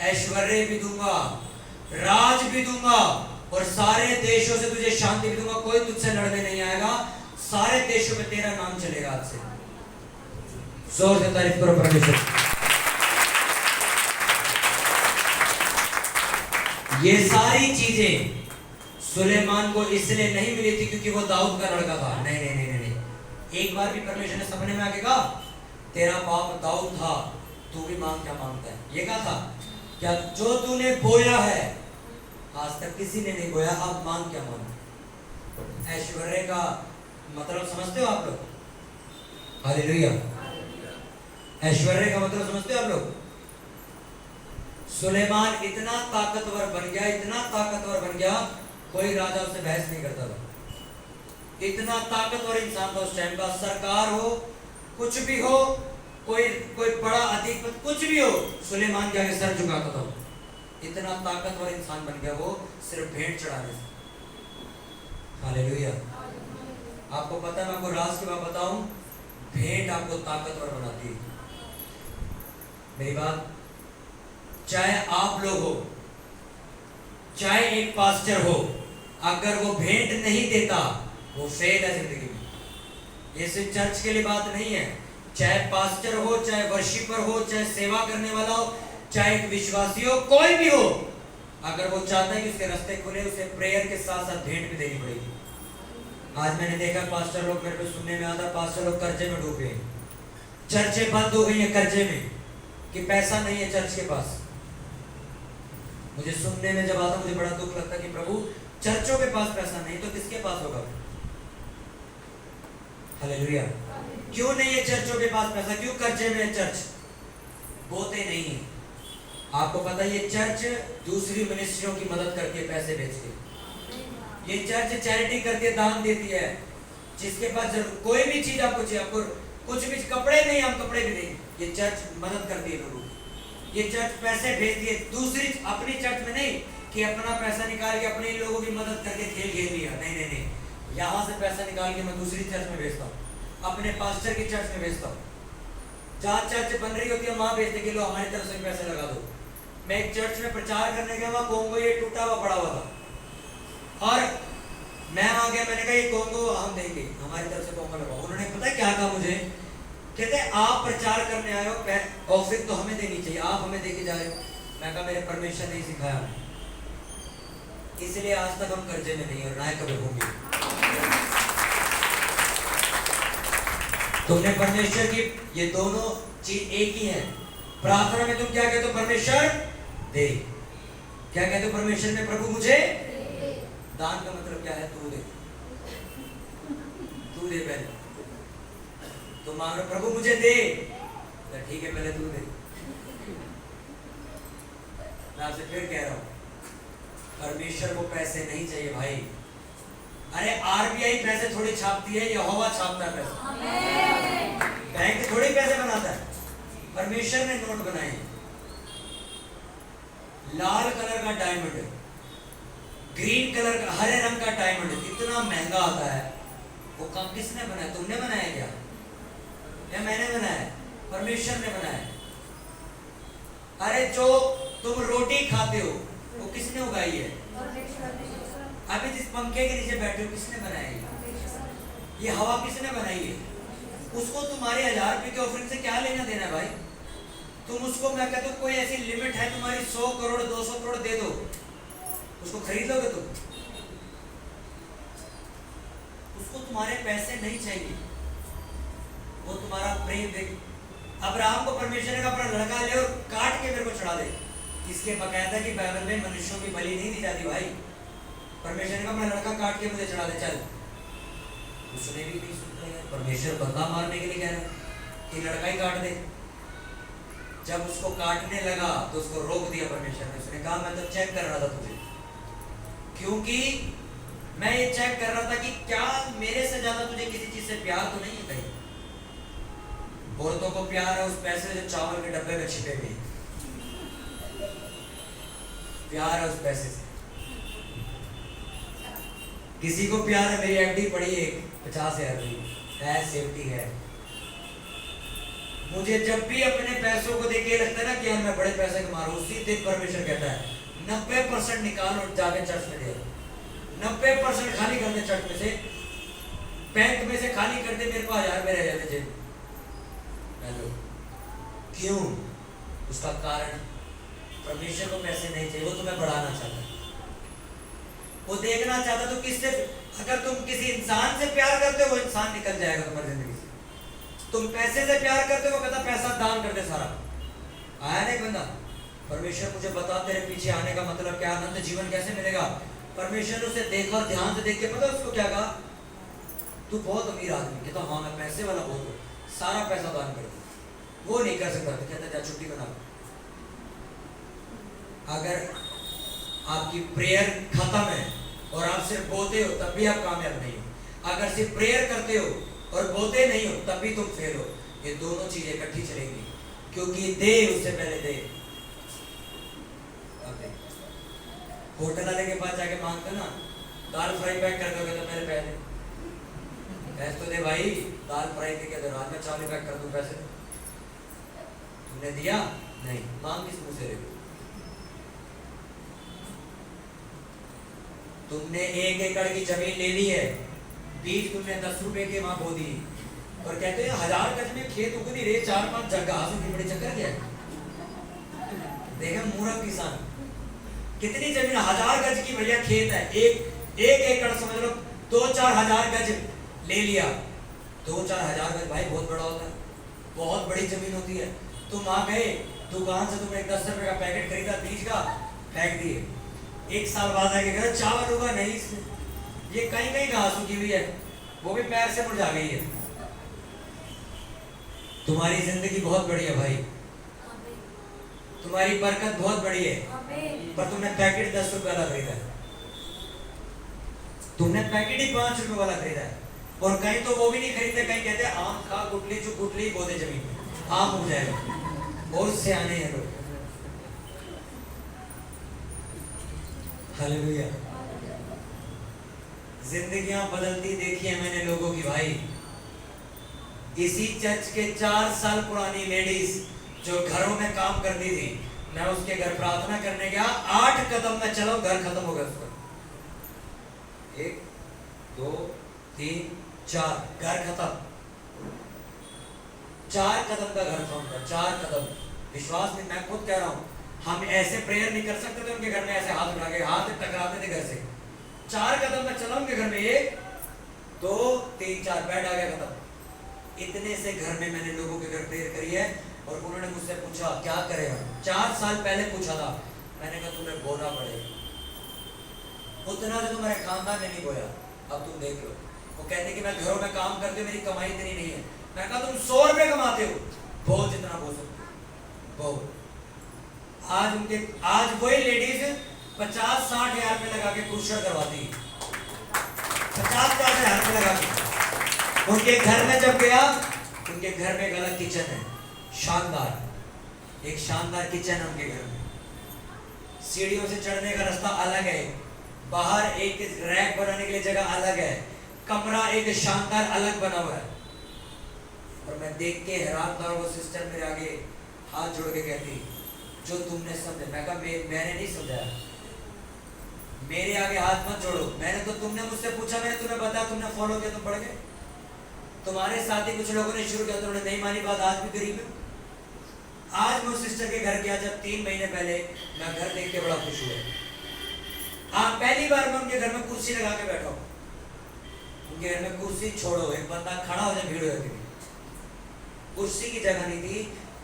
S1: ऐश्वर्य भी दूंगा, राज भी दूंगा, और सारे देशों से तुझे शांति भी दूंगा। कोई तुझसे लड़ने नहीं आएगा, सारे देशों में तेरा नाम चलेगा आज से। जोर से तारीफ करो परमेश्वर। ये सारी चीजें सुलेमान को इसलिए नहीं मिली थी क्योंकि वो दाऊद का लड़का था। नहीं नहीं नहीं नहीं। एक बार भी परमेश्वर ने सपने में आके कहा तेरा बाप दाऊद था, तू भी मांग क्या मांगता है? ये कहा था क्या? जो तूने बोया है आज तक किसी ने नहीं बोया, अब मांग क्या मांग? ऐश्वर्य का मतलब समझते हो आप लोग? हालेलुया। ऐश्वर्य का मतलब समझते हो आप लोग? सुलेमान इतना ताकतवर बन गया, इतना ताकतवर बन गया, कोई राजा उससे बहस नहीं करता था। इतना ताकतवर इंसान था उस टाइम का। सरकार हो, कुछ भी हो, कोई कोई बड़ा अधिपति कुछ भी हो, सुलेमान के आगे सर झुकाता था। इतना ताकतवर इंसान बन गया वो सिर्फ भेंट चढ़ाने से। हालेलुया। आपको पता है, मैं आपको राज के बाद बताऊं, भेंट आपको ताकतवर बनाती है। मेरी बात, चाहे आप लोग हो, चाहे एक पास्टर हो, अगर वो भेंट नहीं देता वो फेल है जिंदगी में। ये सिर्फ चर्च के लिए बात नहीं है, चाहे पास्टर हो, चाहे वर्शिपर हो, चाहे सेवा करने वाला हो, चाहे एक विश्वासी हो, कोई भी हो, अगर वो चाहता है कि उसके रास्ते खुले, उसे प्रेयर के साथ साथ भेंट भी देनी पड़ेगी। आज मैंने देखा पास्टर लोग, मेरे को सुनने में आता, पास्टर लोग कर्जे में डूबे, चर्चें बंद हो गई है कर्जे में कि पैसा नहीं है चर्च के पास। मुझे सुनने में जब आता मुझे बड़ा दुख लगता कि प्रभु, चर्चों के पास पैसा नहीं तो किसके पास होगा? हालेलुया। क्यों नहीं है चर्चों के पास पैसा? क्यों कर्जे में है चर्च? बोते नहीं है। आपको पता है, ये चर्च दूसरी मिनिस्ट्रियों की मदद करती है, पैसे भेज के। ये चर्च चैरिटी करती है, दान देती है। जिसके पास कोई भी चीज आपको चाहिए, आपको कुछ भी, कपड़े नहीं, हम कपड़े भी देंगे, ये चर्च मदद करती है लोगों की। ये चर्च पैसे भेजती है दूसरी, अपनी चर्च में नहीं कि अपना पैसा निकाल के अपने लोगों की मदद करके खेल खेल लिया। नहीं नहीं नहीं, यहाँ से पैसा निकाल के मैं दूसरी चर्च में भेजता हूँ, अपने पास्टर की चर्च में भेजता हूँ। जहाँ चर्च बन रही होती है वहां भेजते कि लो हमारी तरफ से पैसे लगा दो। मैं एक चर्च में प्रचार करने गया, वहां कोंगो ये टूटा हुआ पड़ा हुआ था और मैं आ गया, मैंने कहा ये कोंगो हम देंगे, हमारी तरफ से कोंगो लगाओ। उन्होंने पता क्या कहा मुझे, कहते आप प्रचार करने आए हो, ऑफिस तो हमें देनी चाहिए, आप हमें देके जा रहे हो। मैं कहा मेरे परमेश्वर ने सिखाया, इसलिए आज तक हम कर्जे में नहीं और ना कभी होंगे। तुमने परमेश्वर की, ये दोनों चीज एक ही है। प्रार्थना में तुम क्या कहते हो? परमेश्वर दे। क्या कहते हो परमेश्वर में? प्रभु मुझे। दान का मतलब क्या है? तू दे, तू दे। पहले तुम मांग रहे प्रभु मुझे दे, ठीक है पहले तू दे। मैं आपसे फिर कह रहा हूं, परमेश्वर को पैसे नहीं चाहिए भाई। अरे आरबीआई पैसे थोड़ी छापती है, यहोवा छापता है पैसे। बैंक थोड़ी पैसे बनाता है, परमेश्वर ने नोट बनाए। लाल कलर का डायमंड, ग्रीन कलर का, हरे रंग का डायमंड इतना महंगा आता है, वो काम किसने बनाया? तुमने बनाया क्या? या मैंने बनाया? परमेश्वर ने बनाया। अरे जो तुम रोटी खाते हो वो किसने उगाई है? अभी जिस पंखे के नीचे बैठे हो किसने बनाई? ये हवा किसने बनाई है? उसको तुम्हारे 1000 रुपए के ऑफरिंग से क्या लेना देना है भाई? तुम उसको, मैं कहता हूँ कोई ऐसी लिमिट है तुम्हारी 100 करोड़ 200 करोड़ दे दो, उसको खरीद लोगे तुम? उसको तुम्हारे पैसे नहीं चाहिए, वो तुम्हारा प्रेम देख। अब्राहम को परमेश्वर ने अपना लड़का ले और काट के मेरे को चढ़ा दे। इसके बकायदा की बाइबल में मनुष्यों की बलि नहीं दी जाती भाई। परमेश्वर ने अपना लड़का काट के मुझे चढ़ा दे, चल। उसने भी नहीं सुनता यार, परमेश्वर बंदा मारने के लिए कह रहा है कि लड़का ही काट दे। जब उसको काटने लगा तो उसको रोक दिया परमेश्वर ने। उसने कहा मैं तो चेक कर रहा था तुझे, क्योंकि मैं ये चेक कर रहा था कि क्या मेरे से ज्यादा तुझे किसी चीज से प्यार तो नहीं है कहीं। औरतों को प्यार है उस पैसे जो चावल के डब्बे में छिपे हुए, प्यार है उस पैसे से। किसी को प्यार है, मेरी एफडी पड़ी है 50,000 है, सेफ्टी है। मुझे जब भी अपने पैसों को देख के लगता है ना कि यार मैं बड़े पैसे कमा रहा हूँ, उसी दिन परमेश्वर कहता है 90% निकाल और जाके चर्च में दे। 90% खाली कर दे चर्च में से, बैंक में से खाली कर दे, मेरे को 1000 में रह जाते जेब। क्यों? उसका कारण परमेश्वर को पैसे नहीं चाहिए, वो तुम्हें बढ़ाना चाहता है, वो देखना चाहता। तो किससे, अगर तुम किसी इंसान से प्यार करते हो वो इंसान निकल जाएगा तुम्हारी जिंदगी से। तुम पैसे से प्यार करते हो, वो कहता पैसा दान कर दे सारा। आया नहीं बंदा, परमेश्वर मुझे बता तेरे पीछे आने का मतलब क्या, अनंत जीवन कैसे मिलेगा। परमेश्वर ने उसे देखा और ध्यान से देख के पता उसको क्या कहा, तू बहुत अमीर आदमी। कहता हाँ मैं पैसे वाला बहुत हूँ, सारा पैसा दान कर दे। वो नहीं कर सकता, कहता जा छुट्टी बना। अगर आपकी प्रेयर खत्म है और आप सिर्फ बोलते हो तब भी आप कामयाब नहीं हो। अगर सिर्फ प्रेयर करते हो और बोलते नहीं हो तब भी तुम फेल हो। ये दोनों चीजें इकट्ठी चलेंगी, क्योंकि दे उससे पहले दे। होटल वाले के पास जाके मांगते ना, दाल फ्राई पैक कर दोगे तो मेरे पहले पैसे तो दे भाई, दाल फ्राई के क्या दे, आज मैं चावल पैक कर दूं, पैसे तुमने दिया नहीं, मांग किस मुंह से रहे? तुमने 1 एकड़ की जमीन ले ली है, बीज तुमने 10 रुपए के वहां बो दी, और कहते हैं 1000 गज में खेत उग नहीं रहे, 4-5 जगह की बड़ी चक्कर क्या है? देखा मूर्ख किसान, कितनी जमीन 1000 गज की भैया खेत है, एक एकड़ समझ लो 2-4 हजार गज ले लिया, 2-4 हजार गज भाई बहुत बड़ा होता है, बहुत बड़ी जमीन होती है। तुम आ गए दुकान से, तुमने 10 रुपए का पैकेट खरीदा बीज का, फेंक दिए, 1 साल बाद आके कह चावल होगा नहीं इसमें, ये कहीं कहीं घास उगी हुई है, वो भी पैर से मुरझा गई है। तुम्हारी जिंदगी बहुत बड़ी है भाई, तुम्हारी बरकत बहुत बड़ी है, पर तुमने पैकेट 10 रुपए वाला खरीदा है, तुमने पैकेट ही 5 रुपए वाला खरीदा है, और कहीं तो वो भी नहीं खरीदते, कहीं कहते हैं आम खा गुटली जो गुटली बो दे जमीन में, आम उग जाएगा, बहुत सियाने हैं लोग। हालेलुया। जिंदगियां बदलती देखी है मैंने लोगों की भाई। इसी चर्च के 4 साल पुरानी लेडीज जो घरों में काम करती थी, मैं उसके घर प्रार्थना करने गया, 8 कदम में चलो घर खत्म हो गया उसका, 1 2 3 4 घर खत्म, 4 कदम का घर था, 4 कदम, विश्वास नहीं, मैं खुद कह रहा हूं, हम ऐसे प्रेयर नहीं कर सकते थे उनके घर में, ऐसे हाथ उठा के हाथ टकराते थे घर से, 4 कदम में चला उनके घर में, 1 2 3 4 बेड आ गया खत्म। इतने से घर में मैंने लोगों के घर प्रेयर करी है, और उन्होंने मुझसे पूछा क्या करेगा, 4 साल पहले पूछा था, मैंने कहा तुम्हें बोना पड़ेगा, उतना जो तुम्हारे खानदान ने नहीं बोया, अब तुम देख लो। वो कहते कि मैं घरों में काम करती हूँ, मेरी कमाई इतनी नहीं है, मैं कहा तुम 100 रुपए कमाते हो, बहुत जितना बोल सकते हो बहुत। आज वही लेडीज 50-60 हजार रुपए लगा के क्रूशर करवाती है, 50-60 हजार रुपए लगा के। उनके घर में जब गया, उनके घर में एक अलग किचन है, शानदार, एक शानदार किचन है उनके घर में, सीढ़ियों से चढ़ने का रास्ता अलग है, बाहर एक रैक बनाने के लिए जगह अलग है, कमरा एक शानदार अलग बना हुआ है। और मैं देख के हैरान था, वो सिस्टर मेरे आगे हाथ जोड़ के कहती जो तुमने समझा, मैं कहा मैंने नहीं समझा, मेरे आगे हाथ मत जोड़ो, मैंने तो, तुमने मुझसे पूछा, मैंने तुम्हें बताया, तुमने फॉलो किया, तुम पढ़ गए, तुम्हारे साथ ही कुछ लोगों ने शुरू किया, तुमने नहीं मानी बात, आज भी गरीब है। आज मैं सिस्टर के घर गया, जब 3 महीने पहले, मैं घर देख के बड़ा खुश हुआ। पहली बार मैं उनके घर में कुर्सी लगा के बैठा हूँ, उनके घर में कुर्सी छोड़ो, एक बंदा खड़ा हो जाए भीड़ हो जाती, कुर्सी की जगह नहीं थी।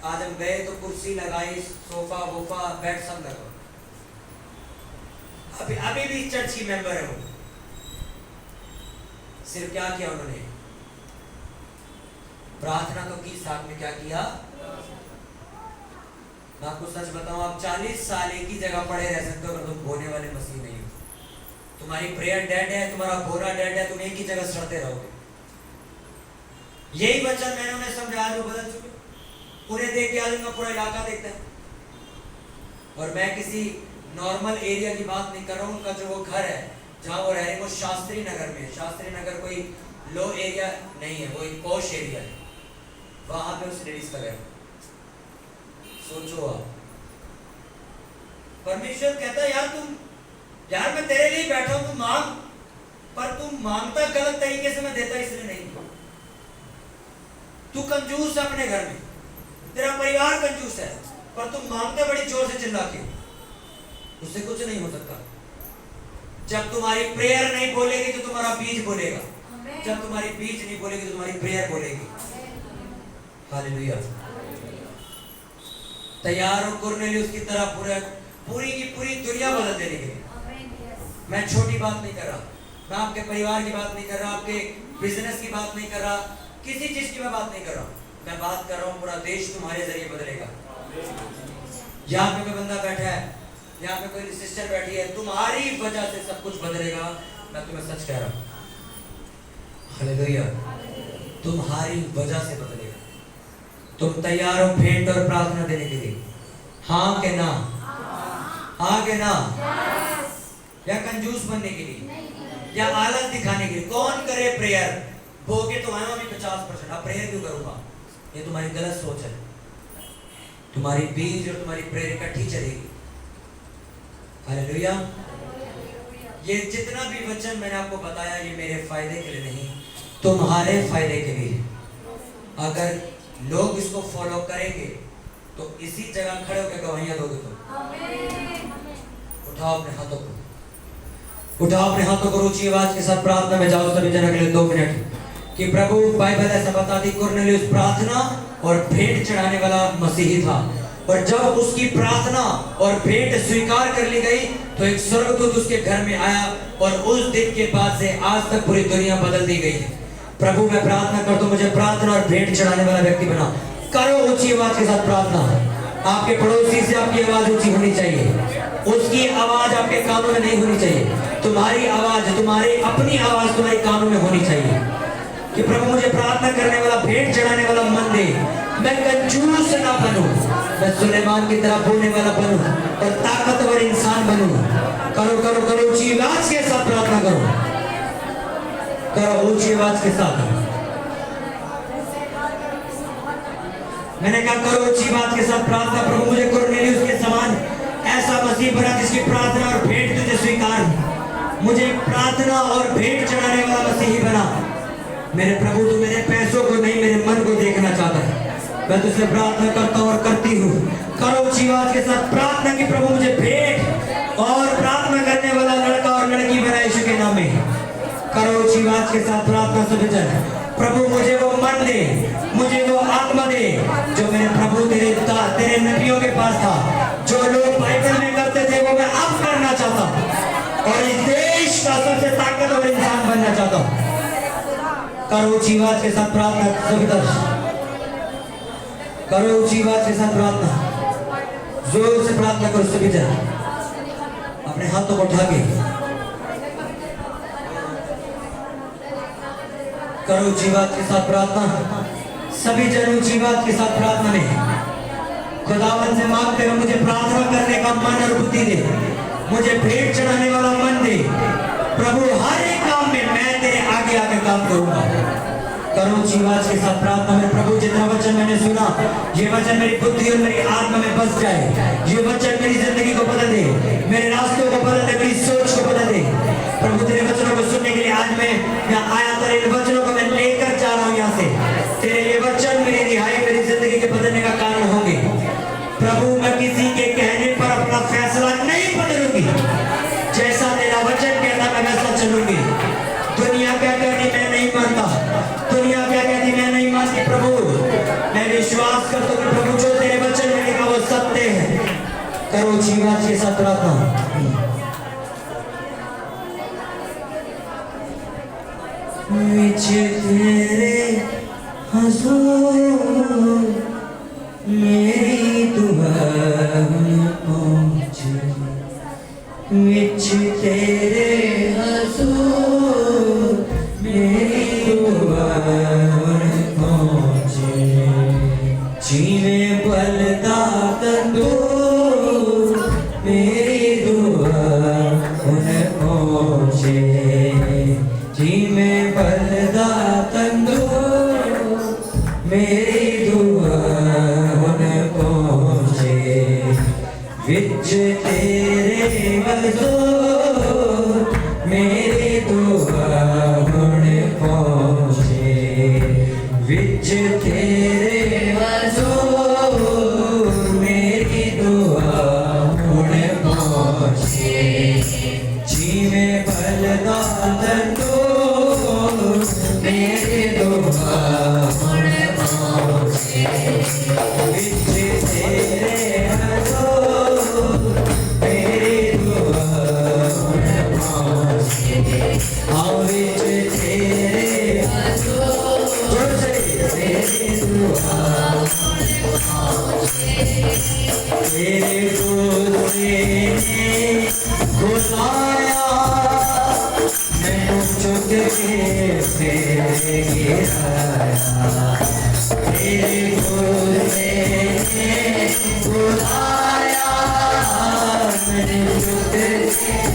S1: आज हम गए तो कुर्सी लगाई, सोफा वोफा बेड सब लगा, अभी भी चर्च की मेंबर है वो। सिर्फ क्या किया उन्होंने, प्रार्थना तो की, साथ में क्या किया, मैं आपको सच बताऊं, आप 40 साल एक ही जगह पड़े रह सकते हो अगर तुम बोने वाले मसीह नहीं हो। तुम्हारी प्रेयर डेड है, तुम्हारा बोना डेड है, तुम एक ही जगह सड़ते रहोगे। यही वचन मैंने उन्हें समझाया, आज वो बदल चुके, उन्हें देख के आज उनका पूरा इलाका देखता है। और मैं किसी नॉर्मल एरिया की बात नहीं कर रहा हूँ, उनका जो वो घर है जहाँ वो रह रहे हैं, वो शास्त्री नगर में है। शास्त्री नगर कोई लो एरिया नहीं है, वो एक पॉश एरिया है, वहां पे उस लेडीज का घर। सोचो आप, परमेश्वर कहता है यार मैं तेरे लिए बैठा हूं, तू मांग, पर तू मांगता गलत तरीके से, मैं देता इसलिए नहीं। तू कंजूस है अपने घर में, तेरा परिवार कंजूस है, पर तुम मांगते बड़ी जोर से चिल्ला के, उससे कुछ नहीं हो सकता। जब तुम्हारी प्रेयर नहीं बोलेगी तो तुम्हारा बीज बोलेगा, जब तुम्हारी बीज नहीं बोलेगी तो तुम्हारी प्रेयर बोलेगी। हालेलुया। तैयार हो कुरनेलियुस की तरह पूरी की पूरी दुनिया बदल देने के लिए। मैं छोटी बात नहीं कर रहा, मैं आपके परिवार की बात नहीं कर रहा, आपके बिजनेस की बात नहीं कर रहा, किसी चीज की मैं बात नहीं कर रहा, मैं बात कर रहा हूँ पूरा देश तुम्हारे जरिए बदलेगा। यहाँ पे कोई बंदा बैठा है, यहाँ पे कोई सिस्टर बैठी है, तुम्हारी वजह से सब कुछ बदलेगा, मैं तुम्हें सच कह रहा हूँ। हालेलुया। तुम्हारी वजह से बदलेगा। तुम तैयार हो भेंट और प्रार्थना देने के लिए? हाँ के ना? हाँ के ना? या कंजूस बनने के लिए, या आलस दिखाने के लिए? कौन करे प्रेयर? बोगे तो आया अभी 50%, अब प्रेयर क्यों करूंगा? ये तुम्हारी गलत सोच है। तुम्हारी बीज और तुम्हारी प्रेयर इकट्ठी चलेगी। हालेलुया। ये जितना भी वचन मैंने आपको बताया, ये मेरे फायदे के लिए नहीं, तुम्हारे फायदे के लिए। अगर लोग इसको फॉलो करेंगे तो इसी जगह खड़े होकर गवाहियां दोगे तुम। उठाओ अपने हाथों को, उठाओ अपने हाथों को, ऊंची आवाज के साथ प्रार्थना में जाओ सभी जन अगले 2 मिनट। कि प्रभु, बाइबल ऐसा बताती कुरनेलियुस प्रार्थना और भेंट चढ़ाने वाला मसीही था, और जब उसकी प्रार्थना और भेंट स्वीकार कर ली गई तो एक स्वर्गदूत उसके घर में आया, और उस दिन के बाद से आज तक पूरी दुनिया बदल दी गई है। प्रभु, मैं प्रार्थना करता हूं, मुझे प्रार्थना और भेंट चढ़ाने वाला व्यक्ति बना। करो ऊंची आवाज के साथ प्रार्थना। आपके पड़ोसी से आपकी आवाज ऊंची होनी चाहिए, उसकी आवाज आपके कानों में नहीं होनी चाहिए। तुम्हारी आवाज, तुम्हारी अपनी आवाज तुम्हारे कानों में होनी चाहिए कि प्रभु, मुझे प्रार्थना करने वाला, भेंट चढ़ाने वाला मन दे। मैं कंजूस ना बनूं, मैं सुलेमान की तरह बोलने वाला बनूं और ताकतवर इंसान बनूं। करो करो करो, ऊंची आवाज के साथ प्रार्थना करो, करो ऊंची आवाज के साथ। मैंने कहा करो ऊंची आवाज के साथ प्रार्थना। प्रभु, मुझे कुरनेलियुस के समान ऐसा मसीह बना जिसकी प्रार्थना और भेंट तुझे स्वीकार हो। मुझे प्रार्थना और भेंट चढ़ाने वाला मसीही बना। मेरे प्रभु, तू मेरे पैसों को नहीं, मेरे मन को देखना चाहता है। मैं तुझसे प्रार्थना करता हूँ और करती हूँ। करो ऊंची आवाज के साथ प्रार्थना की प्रभु, मुझे भेंट और प्रार्थना करने वाला लड़का और लड़की बना यीशु के नाम में। करो ऊंची आवाज के साथ प्रार्थना सभी जन। प्रभु, मुझे वो मन दे, मुझे वो आत्मा दे जो मेरे प्रभु तेरे नबियों के पास था। जो लोग बाइबल में करते थे वो मैं अब करना चाहता हूँ, और इस देश का सबसे ताकतवर इंसान बनना चाहता हूँ। करो ऊंची आवाज के साथ प्रार्थना सभी दर्शक, करो ऊंची आवाज के साथ प्रार्थना, जोर से प्रार्थना करो सभी जन। अपने हाथों को उठा के करो ऊंची आवाज के साथ प्रार्थना। सभी जन ऊंची आवाज के साथ प्रार्थना में खुदावन से मांगते हो, मुझे प्रार्थना करने का मन और बुद्धि दे, मुझे भेंट चढ़ाने वाला मन दे। प्रभु, हर एक काम में मैं तेरे आगे आगे काम करूंगा। करो ऊंची आवाज के साथ प्रार्थना में। प्रभु, जितना वचन मैंने सुना, ये वचन मेरी बुद्धि और मेरी आत्मा में बस जाए। ये वचन मेरी जिंदगी को बदल दे, मेरे रास्तों को बदल दे, मेरी सोच को बदल दे। प्रभु, तेरे वचनों को सुनने के लिए आज मैं यहाँ आया, तेरे वचनों को मैं लेकर जा रहा हूँ यहाँ से। तेरे ये वचन मेरी रिहाई, मेरी जिंदगी के बदलने का कारण होंगे। प्रभु, मैं किसी के कहने पर अपना फैसला नहीं बदलूंगी। जैसा तेरा वचन कहता मैं वैसा चलूंगी। दुनिया क्या कहती मैं नहीं मानता, दुनिया क्या कहती मैं नहीं मानती। प्रभु, मैं विश्वास करता हूँ कि प्रभु, जो तेरे वचन में लिखा वो सत्य है। करो ऊंची आवाज के साथ प्रार्थना। तेरे हजूर मेरी दुआ पहुंचे, विच तेरे हजूर मेरी दुआ पहुंचे। जीवे बलदा तंदूर मेरी दुआ पहुंचे। जीवे बलदा तंदूर मेरी दुआ पहुंचे। विच तेरे हजूर मेरी दुआ पहुंचे। विच तेरे हजूर मेरी दुआ पहुंचे। जीवे बलदा तंदूर मेरी दुआ पहुंचे। विच तेरे हजूर मेरी दुआ पहुंचे। हाँ, विच तेरे हजूर मेरी दुआ तेरे गुस्से ने घुसाया, मैनू चुक के तेरे गिराया। तेरे भोले ने बुलाया मैंने तुझे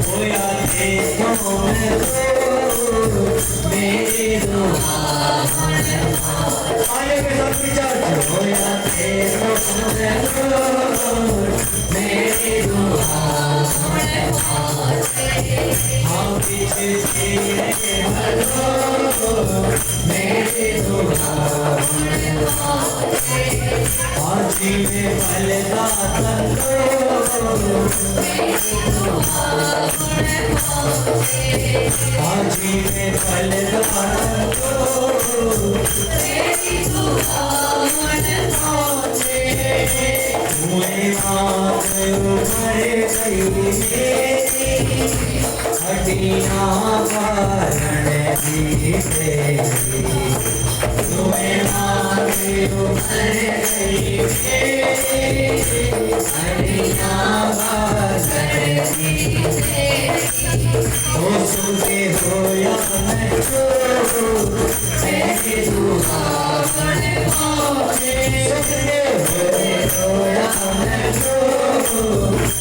S1: होया देखो मेरी दुआ आने के साथ विचार होया देखो मेरी दुआ हम पीछे तेरे भलो मेरी दुआ आजी में भलता तलो आजी में भलता हटिया कारण जीते तुम्हें मारे उमर गई हटिया कारण जीते हो सुनते हो या मैं तो मेरी दुआ सुनते हो या मैं तो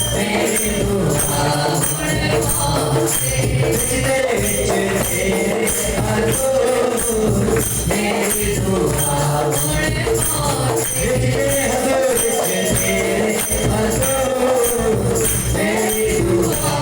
S1: मेरी दुआ तेरे हाथों मेरी दुआ तेरे हाथों मेरी दुआ तेरे हाथों मेरी दुआ